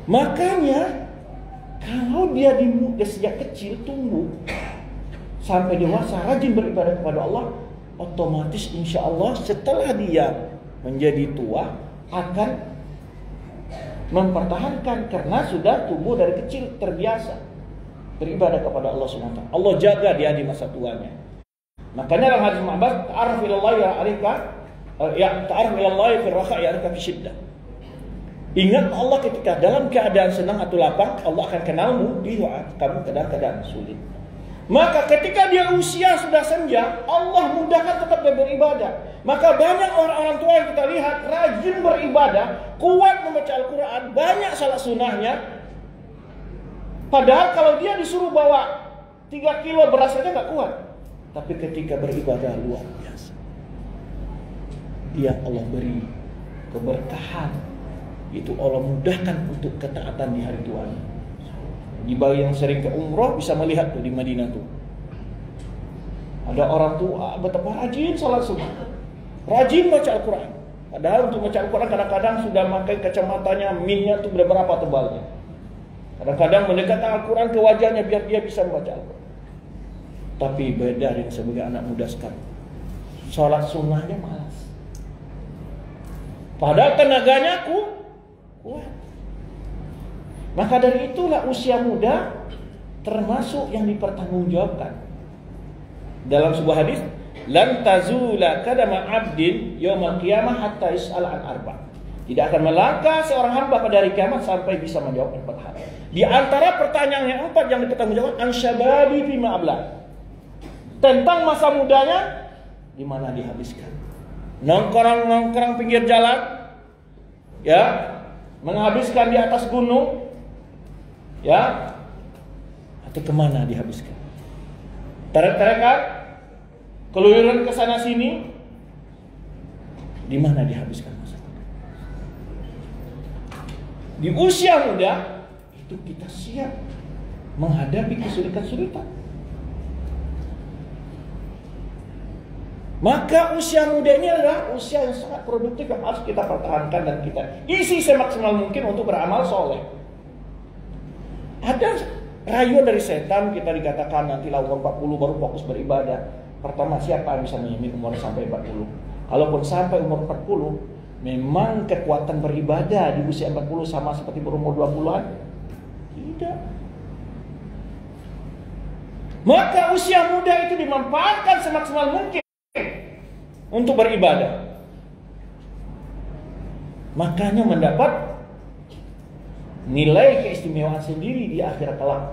Makanya kalau dia sejak kecil tumbuh sampai dewasa rajin beribadah kepada Allah, otomatis insya Allah setelah dia menjadi tua akan mempertahankan karena sudah tumbuh dari kecil terbiasa beribadah kepada Allah SWT. Allah jaga dia di masa tuanya. Makanya dalam hadis Abbas, ta'aruf ilallahi ya'rifka ta'aruf ilallahi fi raha ya'rifka fi syiddah. Ingat Allah ketika dalam keadaan senang atau lapang, Allah akan kenalmu di kamu keadaan sulit. Maka ketika dia usia sudah senja, Allah mudahkan tetap dia beribadah. Maka banyak orang-orang tua yang kita lihat rajin beribadah, kuat membaca Al-Quran, banyak salat sunnahnya. Padahal kalau dia disuruh bawa 3 kilo beras saja nggak kuat. Tapi ketika beribadah luar biasa. Dia Allah beri keberkahan. Itu Allah mudahkan untuk ketaatan di hari tuanya. Bagi yang sering ke umroh bisa melihat tuh di Madinah tuh. Ada orang tua betapa rajin salat sunnah, rajin baca Al-Quran. Padahal untuk baca Al-Quran kadang-kadang sudah pakai kacamatanya, minnya tuh berapa tebalnya. Kadang-kadang mendekatkan Al-Quran ke wajahnya biar dia bisa membaca Al-Quran. Tapi beda dengan sebagai anak muda sekarang. Salat sunnahnya malas. Padahal tenaganya kuat. Maka dari itulah usia muda termasuk yang dipertanggungjawabkan. Dalam sebuah hadis, lan tazula kadama 'abdin yaumil qiyamah hatta yus'al an arba'. Tidak akan melangkah seorang hamba pada hari kiamat sampai bisa menjawab 4 hal. Di antara pertanyaan yang 4 yang dipertanggungjawabkan, an syababi fima abla. Tentang masa mudanya di mana dihabiskan. Nongkrong pinggir jalan, ya, menghabiskan di atas gunung, ya, atau kemana dihabiskan? Tarik-tarikan, keluyuran ke sana sini, di mana dihabiskan masa muda? Di usia muda itu kita siap menghadapi kesulitan-kesulitan. Maka usia muda ini adalah usia yang sangat produktif yang harus kita pertahankan dan kita isi semaksimal mungkin untuk beramal soleh. Ada rayuan dari setan, kita dikatakan nantilah umur 40 baru fokus beribadah. Pertama, siapa yang bisa menjamin umur sampai 40? Kalaupun sampai umur 40, memang kekuatan beribadah di usia 40 sama seperti berumur 20-an? Tidak. Maka usia muda itu dimanfaatkan semaksimal mungkin untuk beribadah. Makanya mendapat nilai keistimewaan sendiri di akhirat kelak.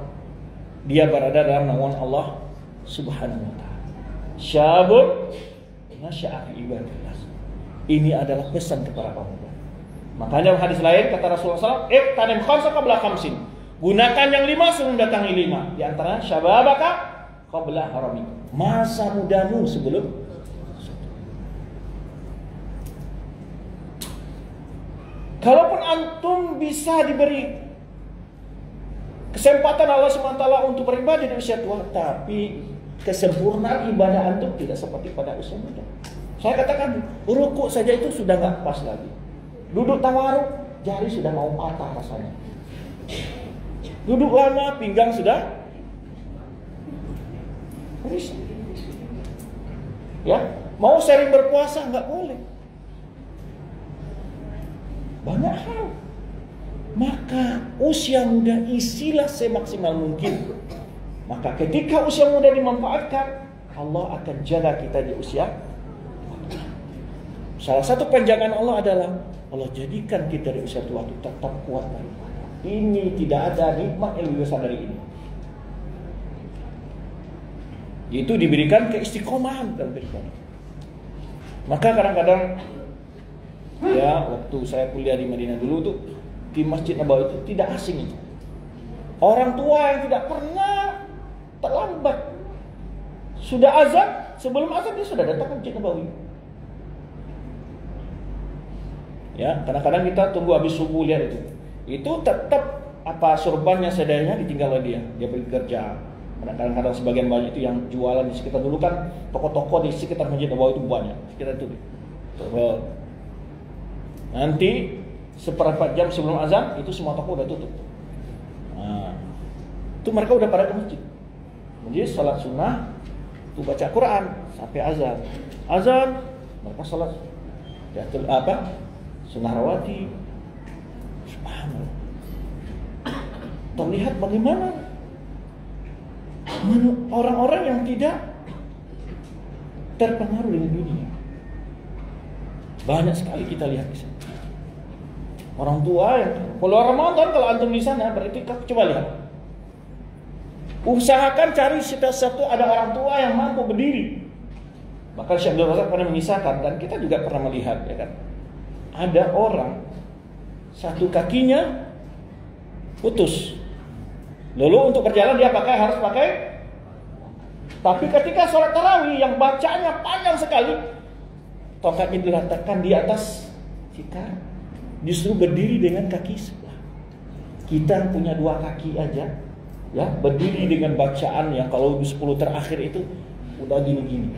Dia berada dalam naungan Allah Subhanahu wa taala. Syabun nasya'a fi ibadatillah. Ini adalah pesan kepada pemuda. Makanya dalam hadis lain kata Rasulullah SAW, "Iqtanim khamsa qabla khamsin." Gunakan yang 5 sebelum datangi 5. Di antara syababaka qabla haramik. Masa mudamu sebelum. Kalaupun antum bisa diberi kesempatan Allah SWT untuk beribadah di usia tua, tapi kesempurnaan ibadah antum tidak seperti pada usia muda. Saya katakan, rukuk saja itu sudah nggak pas lagi. Duduk tawaruk, jari sudah mau patah rasanya. Duduk lama, pinggang sudah risih. Ya, mau sering berpuasa nggak boleh. Banyak hal. Maka usia muda isilah semaksimal mungkin. Maka ketika usia muda dimanfaatkan, Allah akan jaga kita di usia. Salah satu penjagaan Allah adalah Allah jadikan kita di usia tua itu tetap kuat daripada. Ini tidak ada nikmat yang lebih besar dari ini. Itu diberikan keistiqomahan dalam beribadah. Maka kadang-kadang, ya, waktu saya kuliah di Madinah dulu tuh di Masjid Nabawi itu tidak asing itu. Orang tua yang tidak pernah terlambat. Sudah azan, sebelum azan dia sudah datang ke Masjid Nabawi. Ya, kadang-kadang kita tunggu habis subuh lihat itu. Itu tetap apa surbannya seadanya ditinggal oleh dia. Dia pergi kerja. Kadang-kadang sebagian banyak itu yang jualan di sekitar, dulu kan toko-toko di sekitar Masjid Nabawi itu banyak, sekitar itu. Nanti seperempat jam sebelum azan itu semua toko udah tutup. Nah, itu mereka udah pada ke masjid. Jadi salat sunnah, itu baca Quran sampai azan. Azan mereka salat sunnah rawatib. Subhanallah. Terlihat bagaimana orang-orang yang tidak terpengaruh dengan dunia. Banyak sekali kita lihat di sana. Orang tua yang kalau Ramadan, kalau antum di sana berarti coba lihat. Usahakan cari satu ada orang tua yang mampu berdiri. Bahkan Syekh Abdul Razak pernah mengisahkan, dan kita juga pernah melihat, ya kan? Ada orang satu kakinya putus. Lalu untuk berjalan dia harus pakai. Tapi ketika sholat tarawih yang bacanya panjang sekali, tongkatnya diletakkan di atas tikar, justru berdiri dengan kaki sebelah. Kita punya dua kaki aja, ya, berdiri dengan bacaan yang kalau di 10 terakhir itu udah gini-gini.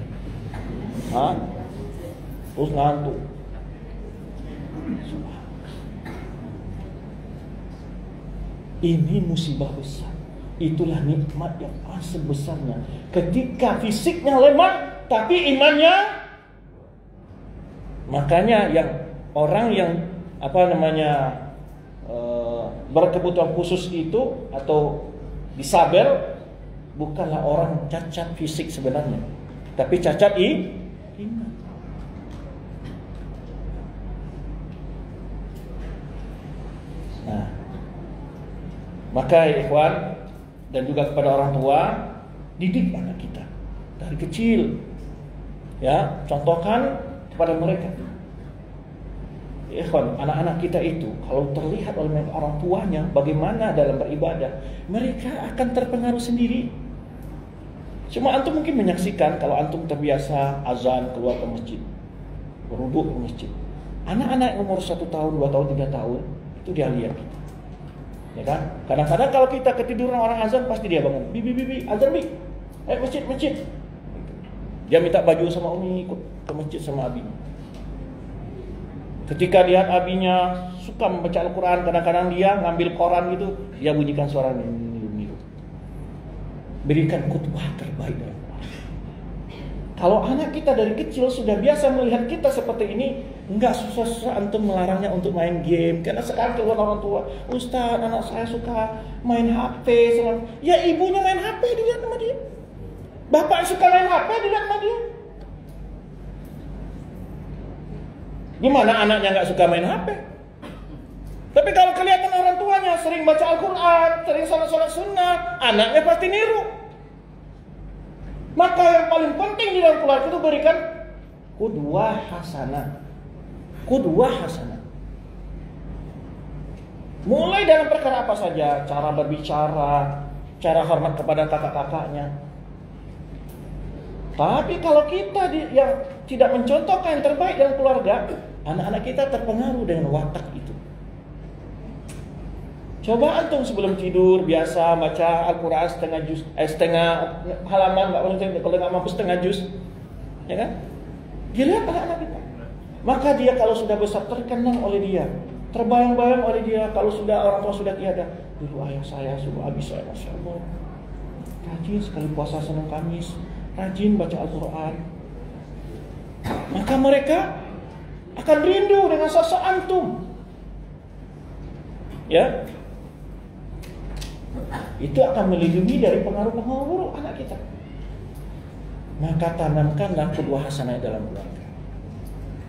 Terus ngantuk. Ini musibah besar. Itulah nikmat yang sebesarnya. Ketika fisiknya lemah, tapi imannya. Makanya yang orang yang berkebutuhan khusus itu atau disabel bukanlah orang cacat fisik sebenarnya, tapi cacat iman. Nah, maka ikhwan dan juga kepada orang tua, didik anak kita dari kecil, ya, contohkan kepada mereka. Ikhwan, anak-anak kita itu kalau terlihat oleh orang tuanya bagaimana dalam beribadah, mereka akan terpengaruh sendiri. Cuma antum mungkin menyaksikan kalau antum terbiasa azan keluar ke masjid, berwudu ke masjid. Anak-anak umur 1 tahun, 2 tahun, 3 tahun itu dia lihat kita. Ya kan? Kadang-kadang kalau kita ketiduran orang azan pasti dia bangun. Bibi, azan bi. Masjid. Dia minta baju sama Umi, ikut ke masjid sama abinya. Ketika lihat abinya suka membaca Al-Quran, kadang-kadang dia ngambil koran gitu, dia bunyikan suara niru. Berikan khutbah terbaik dalam Quran. Kalau anak kita dari kecil sudah biasa melihat kita seperti ini, enggak susah-susah antum melarangnya untuk main game. Karena sekarang keluar orang tua, Ustaz, anak saya suka main HP. Ya ibunya main HP, dilihat sama dia. Bapak suka main HP, dilihat sama dia. Gimana anaknya nggak suka main HP? Tapi kalau kelihatan orang tuanya sering baca Al-Quran, sering sholat sunnah, anaknya pasti niru. Maka yang paling penting di dalam keluarga itu berikan qudwah hasanah. Mulai dalam perkara apa saja, cara berbicara, cara hormat kepada kakak-kakaknya. Tapi kalau kita yang tidak mencontohkan yang terbaik dalam keluarga, anak-anak kita terpengaruh dengan watak itu. Coba antum sebelum tidur biasa baca Al-Quran setengah halaman, kalau nggak mampu setengah juz, ya kan? Dia lihat anak-anak kita. Maka dia kalau sudah besar terkenang oleh dia, terbayang-bayang oleh dia. Kalau sudah orang tua sudah tiada, dulu ayah saya, dulu abi saya, masya Allah, rajin sekali puasa Senin Kamis, rajin baca Al-Quran. Maka mereka akan rindu dengan sosok antum. Ya, itu akan melindungi dari pengaruh-pengaruh buruk anak kita. Maka tanamkanlah qudwah hasanah dalam keluarga.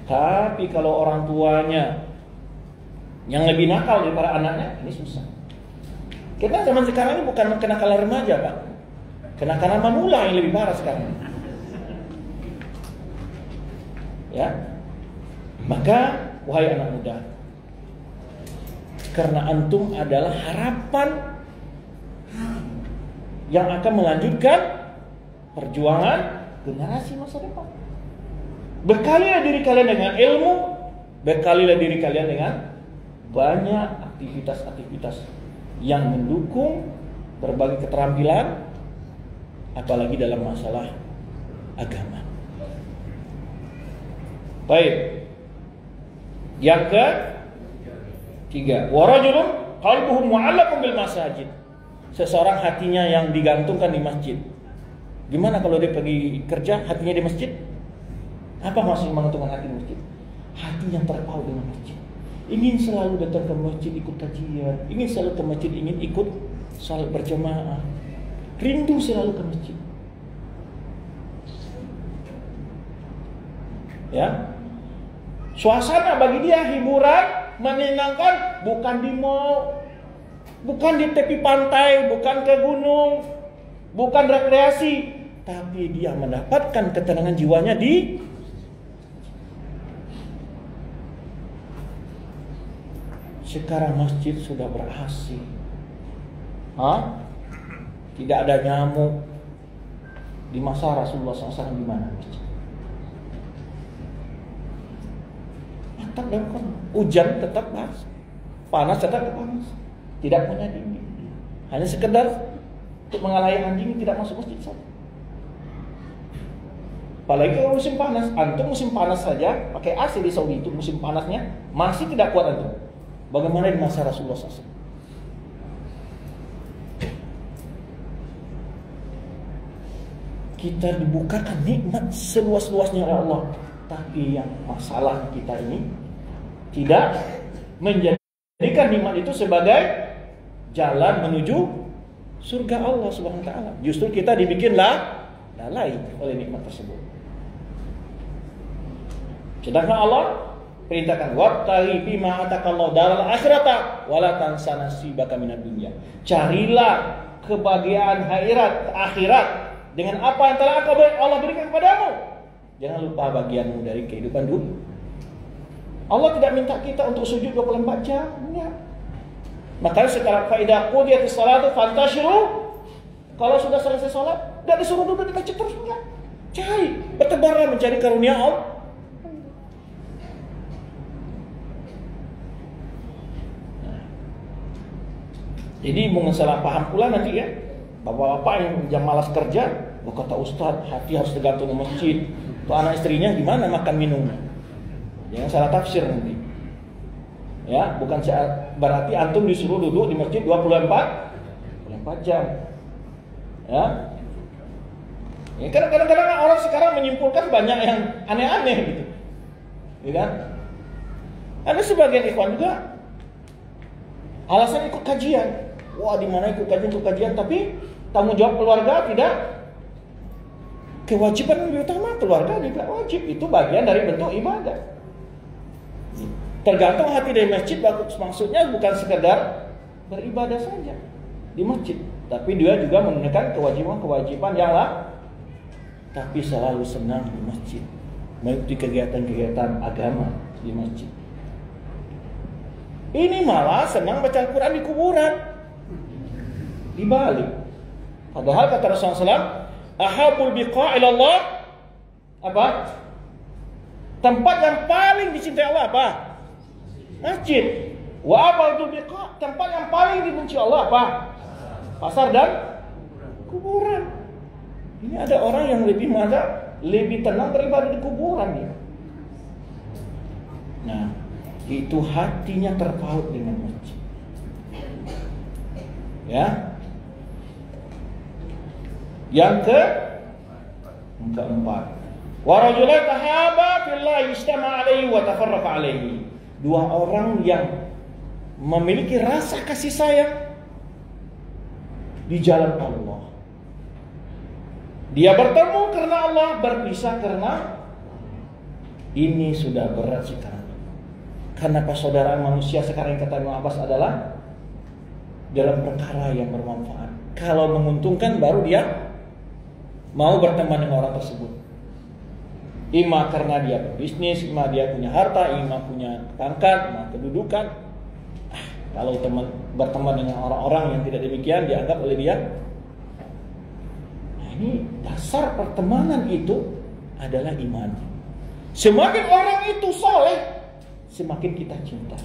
Tapi kalau orang tuanya yang lebih nakal daripada anaknya, ini susah. Kita zaman sekarang ini bukan kenakalan remaja, Pak. Kenakalan manula yang lebih parah sekarang. Ya. Maka wahai anak muda, karena antum adalah harapan yang akan melanjutkan perjuangan generasi masa depan. Bekalilah diri kalian dengan ilmu, bekalilah diri kalian dengan banyak aktivitas-aktivitas yang mendukung berbagai keterampilan apalagi dalam masalah agama. Baik. Yang ketiga, wa rajulun qalbuhu mu'allaqun bil masajid. Seseorang hatinya yang digantungkan di masjid. Gimana kalau dia pergi kerja hatinya di masjid? Apa maksud menggantungkan hati di masjid? Hati yang terpaut dengan masjid. Ingin selalu datang ke masjid ikut kajian, ingin selalu ke masjid, ingin ikut salat berjamaah. Rindu selalu ke masjid. Ya. Suasana bagi dia hiburan, menyenangkan bukan di mall, bukan di tepi pantai, bukan ke gunung, bukan rekreasi, tapi dia mendapatkan ketenangan jiwanya di sekarang masjid sudah ber-AC. Tidak ada nyamuk. Di masa Rasulullah SAW di mana masjid? Tetap dalam kan. Hujan tetap panas tetap panas. Tidak punya dingin. Hanya sekedar untuk mengalahi anjing tidak masuk masjid saja. Apalagi kalau musim panas. Antum musim panas saja pakai AC di Saudi itu musim panasnya masih tidak kuat antum. Bagaimana di masa Rasulullah SAW? Kita dibukakan nikmat seluas-luasnya oleh Allah, tapi yang masalah kita ini tidak menjadikan nikmat itu sebagai jalan menuju surga Allah Subhanahu wa taala. Justru kita dibikinlah lalai oleh nikmat tersebut. Sedangkan Allah perintahkan wabtaghi fima atakallahu daral akhirata wala tansa nasibaka minad dunya. Carilah kebahagiaan akhirat dengan apa yang telah Allah berikan kepadamu. Jangan lupa bagianmu dari kehidupan dunia. Allah tidak minta kita untuk sujud 24 jam. Ya. Makanya setelah faidah qudiyatis salatu fantashiru, kalau sudah selesai salat, enggak disuruh duduk di masjid terus enggak. Cari, bertebaran mencari karunia Allah. Jadi mungkin salah paham pula nanti ya, bapak-bapak yang malas kerja, kata Ustaz, hati harus tergantung di masjid. Tuh anak istrinya gimana makan minumnya? Jangan salah tafsir nanti. Ya, bukan berarti antum disuruh duduk di masjid 24 jam. Ya. Ya kadang-kadang orang sekarang menyimpulkan banyak yang aneh-aneh gitu. Ya kan? Ada sebagian ikhwan juga alasan ikut kajian. Wah, di mana ikut kajian, tapi tanggung jawab keluarga tidak. Kewajiban yang lebih utama keluarga juga wajib. Itu bagian dari bentuk ibadah. Tergantung hati dari masjid, maksudnya bukan sekedar beribadah saja di masjid, tapi dia juga menunaikan kewajiban yang lain. Tapi selalu senang di masjid, mengikuti kegiatan-kegiatan agama di masjid. Ini malah senang baca Al-Quran di kuburan. Dibalik. Padahal kata Rasulullah SAW, ahabul biqa' ila Allah apa? Tempat yang paling dicintai Allah apa? Masjid. Wa abadul biqa', tempat yang paling dibenci Allah apa? Pasar dan kuburan. Ini ada orang yang lebih tenang beribadah di kuburan dia. Nah, itu hatinya terpaut dengan masjid. Ya. Yang keempat, wa rajulan tahaba fillah istama alaihi wa tafarraqa alaihi. Dua orang yang memiliki rasa kasih sayang di jalan Allah. Dia bertemu karena Allah, berpisah karena ini sudah berat sekarang. Karena persaudaraan manusia sekarang yang kata Ibnu Abbas adalah dalam perkara yang bermanfaat. Kalau menguntungkan baru dia mau berteman dengan orang tersebut. Ima karena dia berbisnis, ima dia punya harta, ima punya pangkat, ima kedudukan. Kalau berteman dengan orang-orang yang tidak demikian dianggap oleh dia. Nah, ini dasar pertemanan itu adalah iman. Semakin orang itu soleh, semakin kita cinta.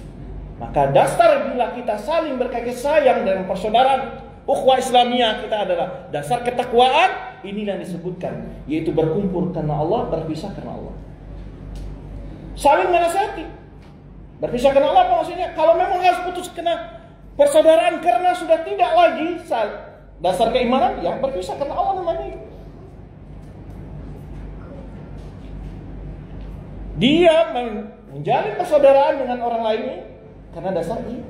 Maka dasar bila kita saling berkasih sayang dan persaudaraan ukhuwah Islamiyah kita adalah dasar ketakwaan. ini yang disebutkan, yaitu berkumpul karena Allah, berpisah karena Allah. Saling menasihati. Berpisah karena Allah apa maksudnya? Kalau memang harus putus kena persaudaraan karena sudah tidak lagi dasar keimanan, ya berpisah karena Allah namanya. Dia menjalin persaudaraan dengan orang lainnya karena dasar ini.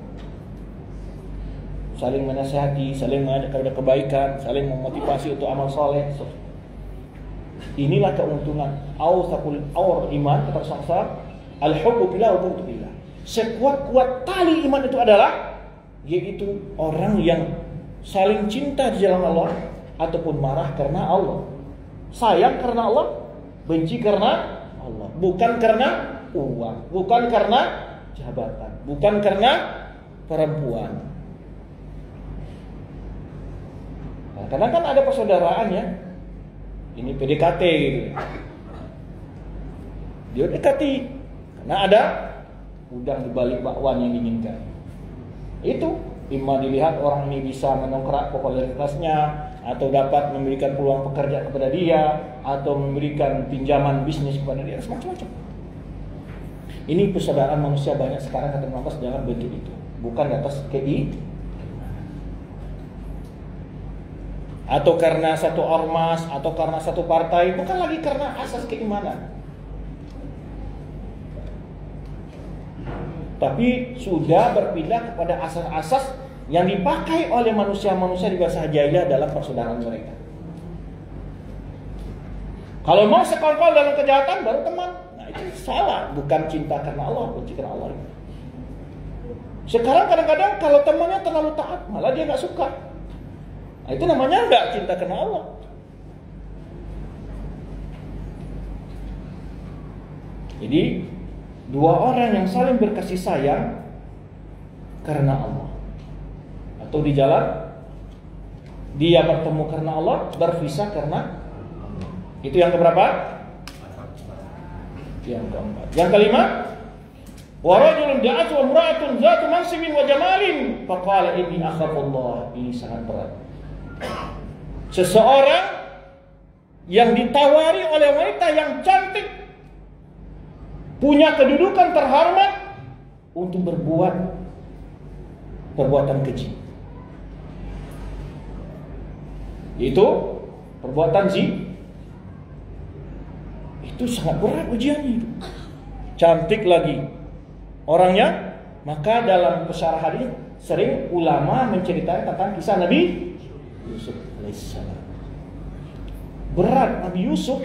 Saling menasihati, saling mengajak kepada kebaikan, saling memotivasi untuk amal soleh. Inilah keuntungan awsaqul awr iman, kata Rasulullah, al-hubbu billah wa bughdu billah. Sekuat-kuat tali iman itu adalah yaitu orang yang saling cinta di jalan Allah ataupun marah karena Allah. Sayang karena Allah, benci karena Allah, bukan karena uang, bukan karena jabatan, bukan karena perempuan. Nah, karena kan ada persaudaraan ya. Ini PDKT gitu. Dia dekati karena ada udang di balik bakwan yang diinginkan. Itu imma dilihat orang ini bisa mendongkrak popularitasnya, atau dapat memberikan peluang pekerja kepada dia, atau memberikan pinjaman bisnis kepada dia, macam-macam. Ini persaudaraan manusia banyak sekarang, kata Muhammad, jangan bentuk itu, bukan di atas atau karena satu ormas, atau karena satu partai, bukan lagi karena asas keimanan. Tapi sudah berpindah kepada asas-asas yang dipakai oleh manusia-manusia di masa jahiliyah dalam persaudaraan mereka. Kalau mau sekongkol dalam kejahatan baru teman. Nah itu salah, bukan cinta karena Allah, benci karena Allah. Sekarang kadang-kadang kalau temannya terlalu taat, malah dia gak suka. Nah, itu namanya gak cinta karena Allah. Jadi dua orang yang saling berkasih sayang karena Allah, atau di jalan dia bertemu karena Allah, berpisah karena Allah. Itu yang keberapa? Yang keempat. Yang kelima, wa rajulun da'atu wa imra'atun zatu mansibin wa jamalin faqala inni akhafullah. Ini sangat berat. Seseorang yang ditawari oleh wanita yang cantik, punya kedudukan terhormat, untuk berbuat perbuatan keji, yaitu perbuatan zina. Itu sangat berat ujiannya itu. Cantik lagi orangnya, maka dalam pesyarahan ini sering ulama menceritakan tentang kisah Nabi Yusuf alaihissalam. Berat Nabi Yusuf,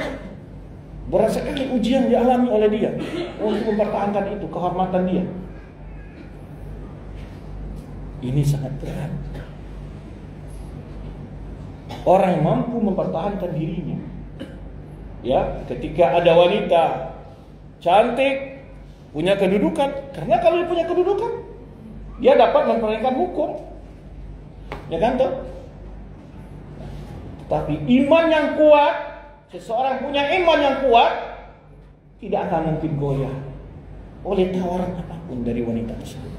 berat sekali ujian dialami oleh dia untuk mempertahankan itu, kehormatan dia. Ini sangat berat. Orang yang mampu mempertahankan dirinya, ya, ketika ada wanita cantik, punya kedudukan, karena kalau dia punya kedudukan, dia dapat memperolehkan hukum, ya kan toh? Tapi iman yang kuat, seseorang punya iman yang kuat, tidak akan mungkin goyah oleh tawaran apapun dari wanita tersebut.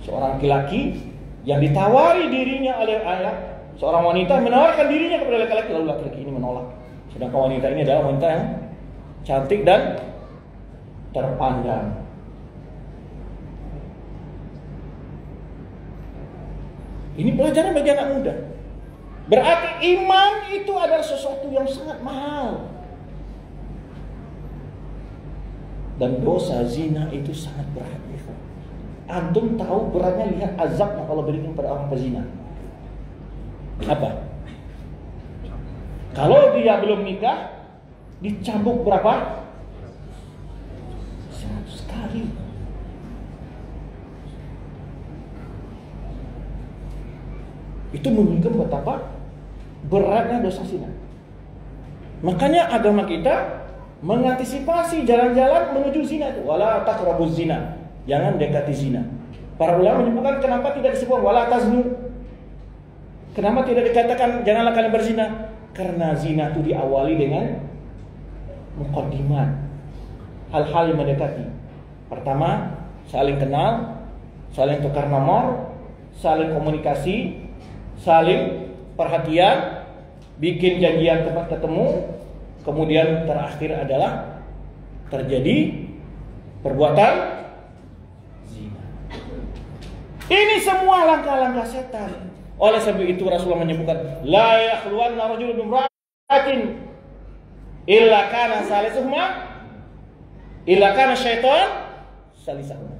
Seorang laki-laki yang ditawari dirinya oleh ayah, seorang wanita menawarkan dirinya kepada laki-laki, lalu laki-laki ini menolak. Sedangkan wanita ini adalah wanita yang cantik dan terpandang. Ini pelajaran bagi anak muda. Berarti iman itu adalah sesuatu yang sangat mahal. Dan dosa zina itu sangat berat. Antum tahu beratnya, lihat azab yang Allah berikan pada orang pezina. Apa? Kalau dia belum nikah, dicambuk berapa? 100 kali. Itu menunjukkan betapa beratnya dosa zina. Makanya agama kita mengantisipasi jalan-jalan menuju zina itu. Wala taqrabuz zina. Jangan dekati zina. Para ulama menyebutkan kenapa tidak disebut wala taznu. Kenapa tidak dikatakan janganlah kalian berzina? Karena zina itu diawali dengan muqaddimat, hal-hal yang mendekati. Pertama, saling kenal, saling tukar nomor, saling komunikasi, saling perhatian, bikin janjian tempat ketemu, kemudian terakhir adalah terjadi perbuatan zina. Ini semua langkah-langkah setan. Oleh sebab itu Rasulullah menyebutkan, la yakhluwanna rajulun bimra'atin illa kana salisuhuma illa kana syaitan salisahuma.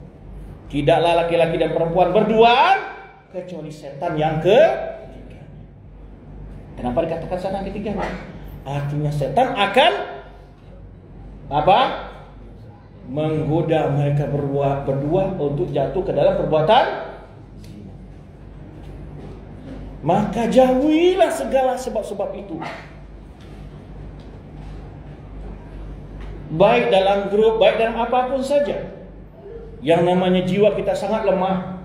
Tidaklah laki-laki dan perempuan berduaan kecuali setan yang ketiga. Kenapa dikatakan setan ketiga? Artinya setan akan apa? Menggoda mereka berdua untuk jatuh ke dalam perbuatan zina. Maka jauhilah segala sebab-sebab itu. Baik dalam grup, baik dalam apapun saja. Yang namanya jiwa kita sangat lemah.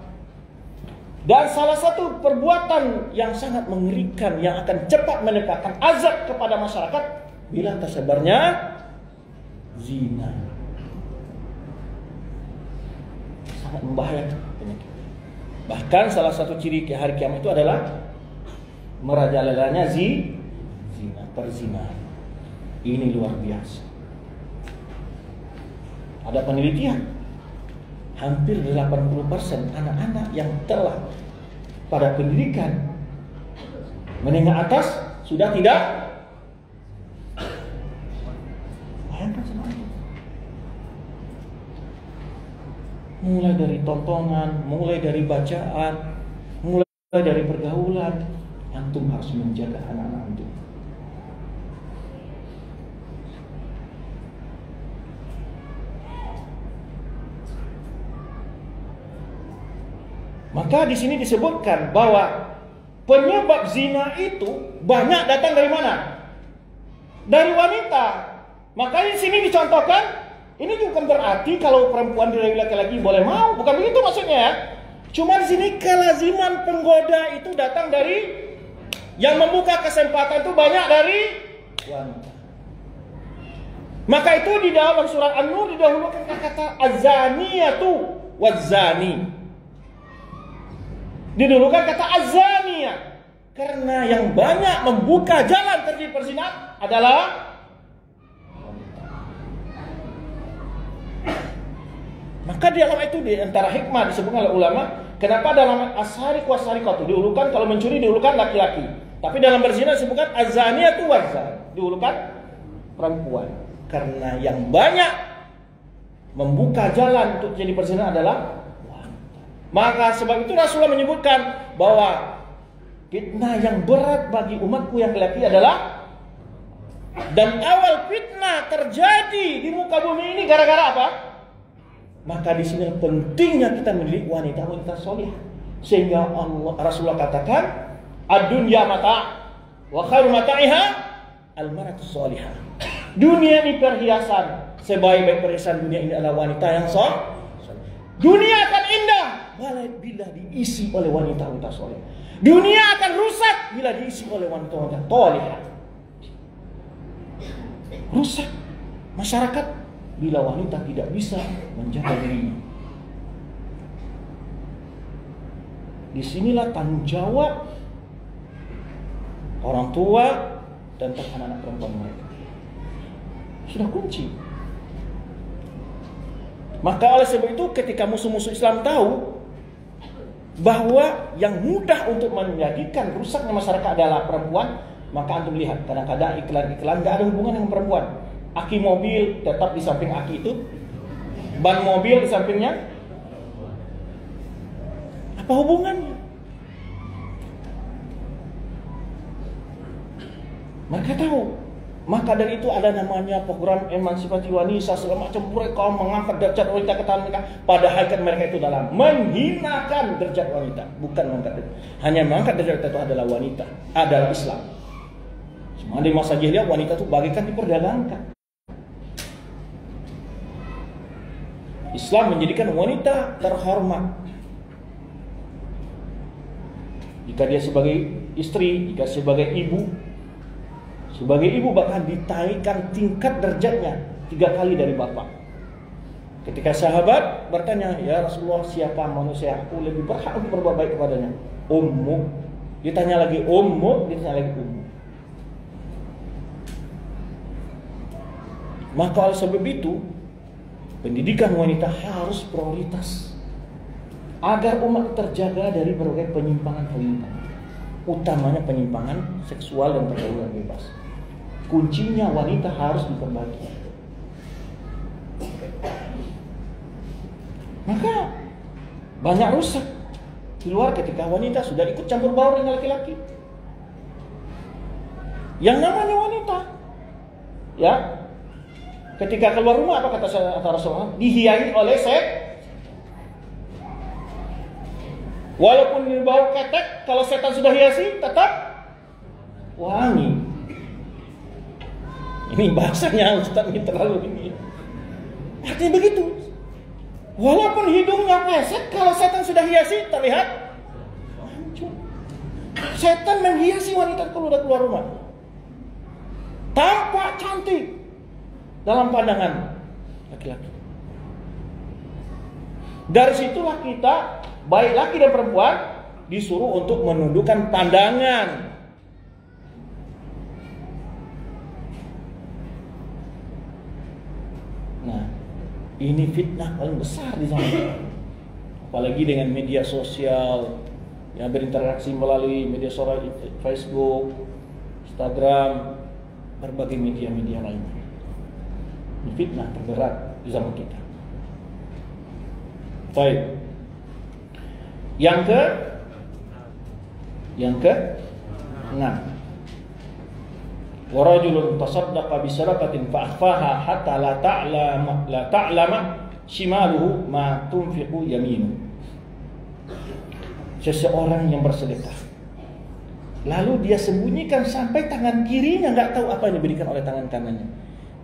Dan salah satu perbuatan yang sangat mengerikan yang akan cepat menegakkan azab kepada masyarakat bila tersebarnya zina. Sangat membahayakan penyakit. Bahkan salah satu ciri hari kiamat itu adalah merajalelanya zina, perzinahan. Ini luar biasa. Ada penelitian, hampir 80% anak-anak yang telah pada pendidikan menengah atas sudah tidak. Bayangkan semua itu. Mulai dari tontonan, mulai dari bacaan, mulai dari pergaulan, antum harus menjaga anak-anak antum. Maka di sini disebutkan bahwa penyebab zina itu banyak datang dari mana? Dari wanita. Maka di sini dicontohkan, ini bukan berarti kalau perempuan dirayu laki-laki boleh mau, bukan begitu maksudnya ya. Cuma di sini kelaziman penggoda itu datang dari yang membuka kesempatan itu banyak dari wanita. Maka itu di dalam surat An-Nur didahulukan kata az-zaniyatu waz-zani. Didulukan kata azaniyah karena yang banyak membuka jalan terjadi perzinahan adalah wanita. Maka di dalam itu di antara hikmah disebutkan oleh ulama, kenapa dalam as-sariq was-sariqah itu diulukan kalau mencuri diulukan laki-laki, tapi dalam berzina disebutkan azaniyah itu wazan, diulukan perempuan. Karena yang banyak membuka jalan untuk jadi perzinahan adalah. Maka sebab itu Rasulullah menyebutkan bahwa fitnah yang berat bagi umatku yang laki adalah, dan awal fitnah terjadi di muka bumi ini gara-gara apa? Maka di sini pentingnya kita mendidik wanita-wanita soleh, sehingga Rasulullah katakan ad-dunya mata' wa khairu mata'iha al-mar'atu sholihah. Dunia ini perhiasan, sebaik-baik perhiasan dunia ini adalah wanita yang soleh. Dunia akan indah bila diisi oleh wanita-wanita soleh. Dunia akan rusak bila diisi oleh wanita-wanita tolihah. Rusak masyarakat bila wanita tidak bisa menjaga dirinya. Disinilah tanggung jawab orang tua dan anak-anak perempuan mereka. Sudah kunci. Maka oleh sebab itu ketika musuh-musuh Islam tahu bahwa yang mudah untuk menjadikan rusaknya masyarakat adalah perempuan, maka antum lihat kadang-kadang iklan-iklan gak ada hubungan dengan perempuan. Aki mobil tetap di samping aki itu, ban mobil di sampingnya. Apa hubungannya? Mereka tahu. Maka dari itu ada namanya program emansipasi wanita segala macam, mereka mengangkat derajat wanita ke tangan mereka. Padahal kan mereka itu dalam menghinakan derajat wanita, bukan mengangkat. Hanya mengangkat derajat itu adalah wanita, adalah Islam. Semua di masa jahiliyah wanita itu bagaikan diperdagangkan. Islam menjadikan wanita terhormat. Jika dia sebagai istri, jika sebagai ibu. Sebagai ibu bahkan ditaikkan tingkat derajatnya 3 kali dari bapak. Ketika sahabat bertanya, ya Rasulullah, siapa manusia aku lebih berhak untuk berbuat baik kepadanya? Ummu. Ditanya lagi ummu, ditanya lagi ummu. Maka oleh sebab itu pendidikan wanita harus prioritas agar umat terjaga dari berbagai penyimpangan-penyimpangan, utamanya penyimpangan seksual dan pergaulan bebas. Kuncinya wanita harus diperbaiki. Maka banyak rusak di luar ketika wanita sudah ikut campur baur dengan laki-laki. Yang namanya wanita, ya, ketika keluar rumah apa kata Rasulullah? Dihiasi oleh setan. Walaupun bau ketek, kalau setan sudah hiasi tetap wangi. Ini bahasanya Ustaz ini terlalu ini. Artinya begitu. Walaupun hidungnya pesek, kalau setan sudah hiasi terlihat hancur. Setan menghiasi wanita keluar rumah. Tampak cantik dalam pandangan laki-laki. Dari situlah kita, baik laki dan perempuan, disuruh untuk menundukkan pandangan. Nah, ini fitnah paling besar di zaman ini. Apalagi dengan media sosial yang berinteraksi melalui media sosial, Facebook, Instagram, berbagai media-media lainnya. Ini fitnah terberat di zaman kita. Baik. Yang ke 6. Warajulun tasaddaqa bisadaqatin fa'akhfaha hatta la ta'lama shimaluhu ma tunfiqu yaminu. Seseorang yang bersedekah, lalu dia sembunyikan sampai tangan kirinya enggak tahu apa yang diberikan oleh tangan kanannya.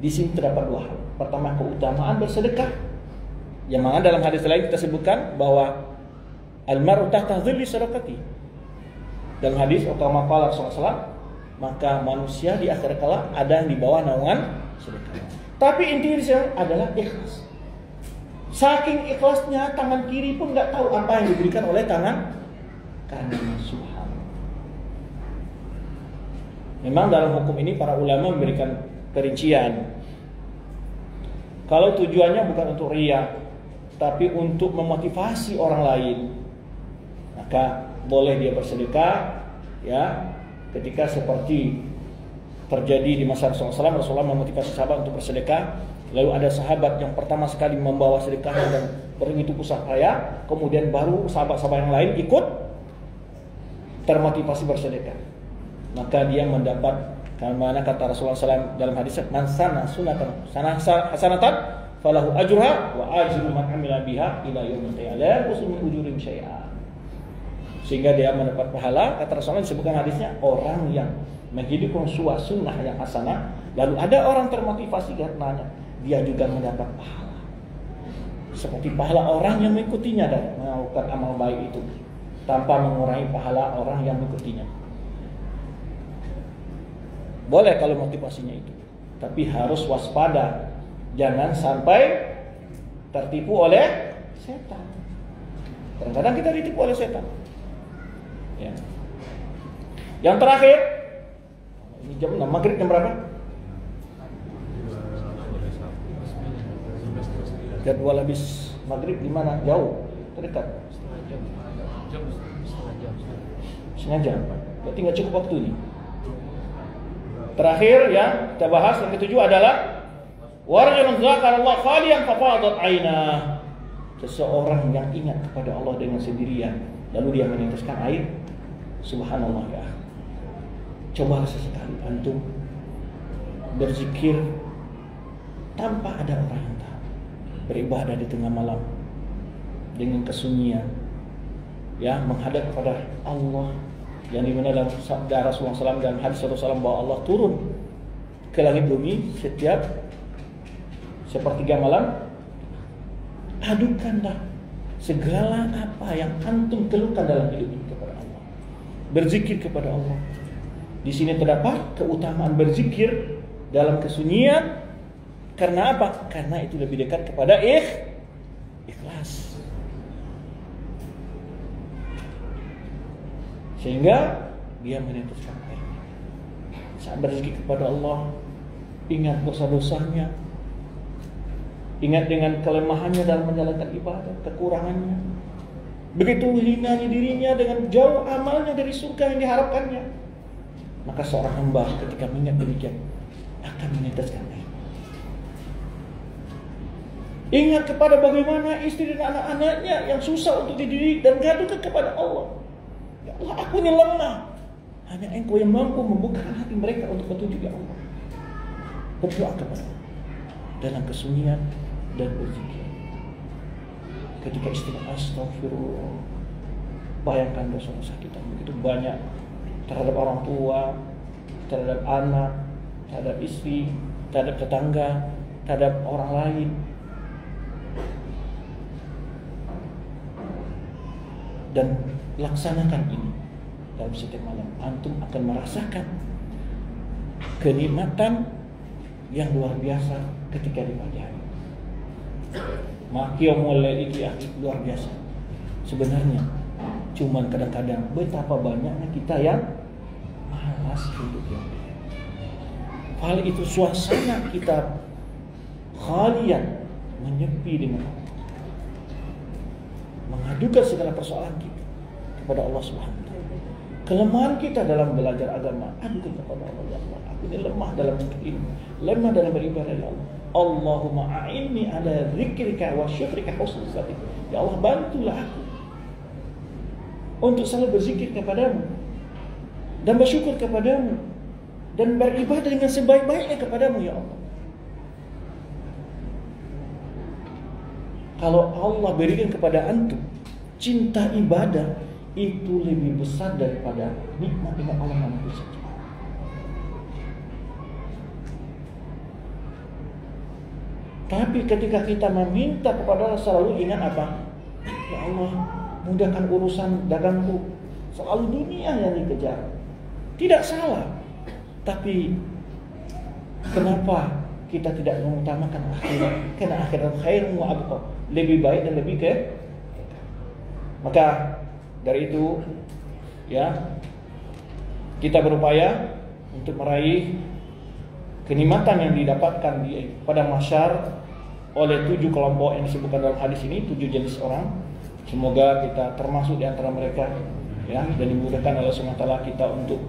Di sini terdapat dua hal. Pertama, keutamaan bersedekah. Yang mana dalam hadis lain kita sebutkan bahwa al-mar'u tahta dhilli sadaqati. Dalam hadis utama qala Rasulullah, maka manusia di akhir kala ada di bawah naungan sedekah. Tapi intinya adalah ikhlas. Saking ikhlasnya tangan kiri pun nggak tahu apa yang diberikan oleh tangan kanan. Subhanallah. Memang dalam hukum ini para ulama memberikan perincian. Kalau tujuannya bukan untuk riya, tapi untuk memotivasi orang lain, maka boleh dia bersedekah, ya. Ketika seperti terjadi di masa Rasulullah SAW, Rasulullah memotivasi sahabat untuk bersedekah. Lalu ada sahabat yang pertama sekali membawa sedekahnya dan begitu pusat kaya, kemudian baru sahabat-sahabat yang lain ikut termotivasi bersedekah. Maka dia mendapat, karena kata Rasulullah SAW dalam hadis, man sana sunatan hasanatan falahu ajruha wa ajru man amila biha ila yaumil qiyamah la yanqusu min ujurihim syai'a. Sehingga dia mendapat pahala. Kata Rasulullah disebutkan hadisnya, orang yang menghidupkan sunnah yang hasanah, lalu ada orang termotivasi karenanya, dia juga mendapat pahala seperti pahala orang yang mengikutinya dan melakukan amal baik itu, tanpa mengurangi pahala orang yang mengikutinya. Boleh kalau motivasinya itu, tapi harus waspada, jangan sampai tertipu oleh setan. Kadang-kadang kita ditipu oleh setan. Ya. Yang terakhir, ini jam 6, maghrib jam berapa? Jadwal habis maghrib di mana? Jauh, terdekat. Setengah jam. Berarti nggak cukup waktu ini. Terakhir ya, kita bahas yang ketujuh adalah warajulun dzakarallaha khaliyan fafadat 'ainah. Seseorang yang ingat kepada Allah dengan sendirian, lalu dia meneteskan air. Subhanallah ya. Coba sesekali antum berzikir tanpa ada orang yang tahu, beribadah di tengah malam dengan kesunyian, ya, menghadap kepada Allah, yang dimana dalam sabda Rasulullah SAW dan hadis Rasulullah SAW bahwa Allah turun ke langit bumi setiap sepertiga malam. Adukanlah segala apa yang antum keluhkan dalam hidup ini kepada Allah. Berzikir kepada Allah. Di sini terdapat keutamaan berzikir dalam kesunyian. Karena apa? Karena itu lebih dekat kepada ikhlas. Sehingga dia meneteskan air. Saat berzikir kepada Allah, ingat dosa-dosanya, Ingat dengan kelemahannya dalam menjalankan ibadah, kekurangannya. Begitu hinanya dirinya dengan jauh amalnya dari surga yang diharapkannya. Maka seorang hamba ketika mengingat demikian akan meneteskan air. Ingat kepada bagaimana istri dan anak-anaknya yang susah untuk dididik dan gaduh kepada Allah. Ya Allah, aku ini lemah. Hanya Engkau yang mampu membukakan hati mereka untuk petunjuk, ya Allah. Berdoa kepada Allah dalam kesunyian dan berzikir. Ketika istighfar, astagfirullah, bayangkan dosa-dosa kita begitu banyak terhadap orang tua, terhadap anak, terhadap istri, terhadap tetangga, terhadap orang lain. Dan laksanakan ini dalam setiap malam. Antum akan merasakan kenikmatan yang luar biasa ketika di pagi hari. Qiyamul lail itu luar biasa. Sebenarnya cuman kadang-kadang betapa banyaknya kita yang malas untuk qiyamul lail. Hal itu suasana kita khalian, menyepi dengan Allah, mengadukan segala persoalan kita kepada Allah Subhanahu wa taala. Kelemahan kita dalam belajar agama, adukan kepada Allah, ya Allah, aku ini lemah dalam ilmu, lemah dalam beribadah, ya Allah. Allahumma a'inni ala dzikrika wa syukrika husnul ibadah. Ya Allah, bantulah aku untuk selalu berzikir kepadamu dan bersyukur kepadamu dan beribadah dengan sebaik-baiknya kepadamu, ya Allah. Kalau Allah berikan kepada antum cinta ibadah, itu lebih besar daripada nikmat-nikmat Allah manapun saja. Tapi ketika kita meminta kepada Allah, selalu ingat apa? Ya Allah, mudahkan urusan dagangku. Selalu dunia yang dikejar. Tidak salah. Tapi kenapa kita tidak mengutamakan akhirat? Karena akhirat khairun wa abqa, lebih baik dan lebih ke. Maka dari itu, ya, kita berupaya untuk meraih kenikmatan yang didapatkan pada mahsyar oleh 7 kelompok yang disebutkan dalam hadis ini, 7 jenis orang. Semoga kita termasuk di antara mereka, ya, dan dimudahkan oleh Allah SWT kita untuk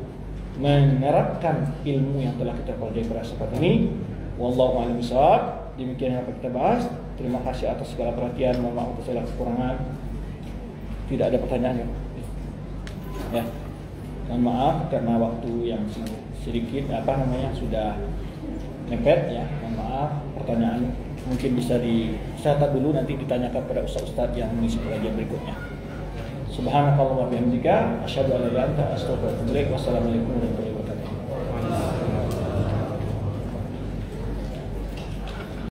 menerapkan ilmu yang telah kita pelajari pada saat ini. Wallahu a'lam bishawab. Demikian yang kita bahas. Terima kasih atas segala perhatian. Mohon maaf atas segala kekurangan. Tidak ada pertanyaan, ya. Mohon maaf karena waktu yang sedikit sudah mepet, ya. Mohon maaf, pertanyaan mungkin bisa dicatat dulu, nanti ditanyakan pada ustaz-ustaz yang mengisi pelajaran berikutnya. Subhanakallahumma wa bihamdika asyhadu an la ilaha illa anta astaghfiruka wa atubu ilaik. Wassalamualaikum warahmatullahi wabarakatuh.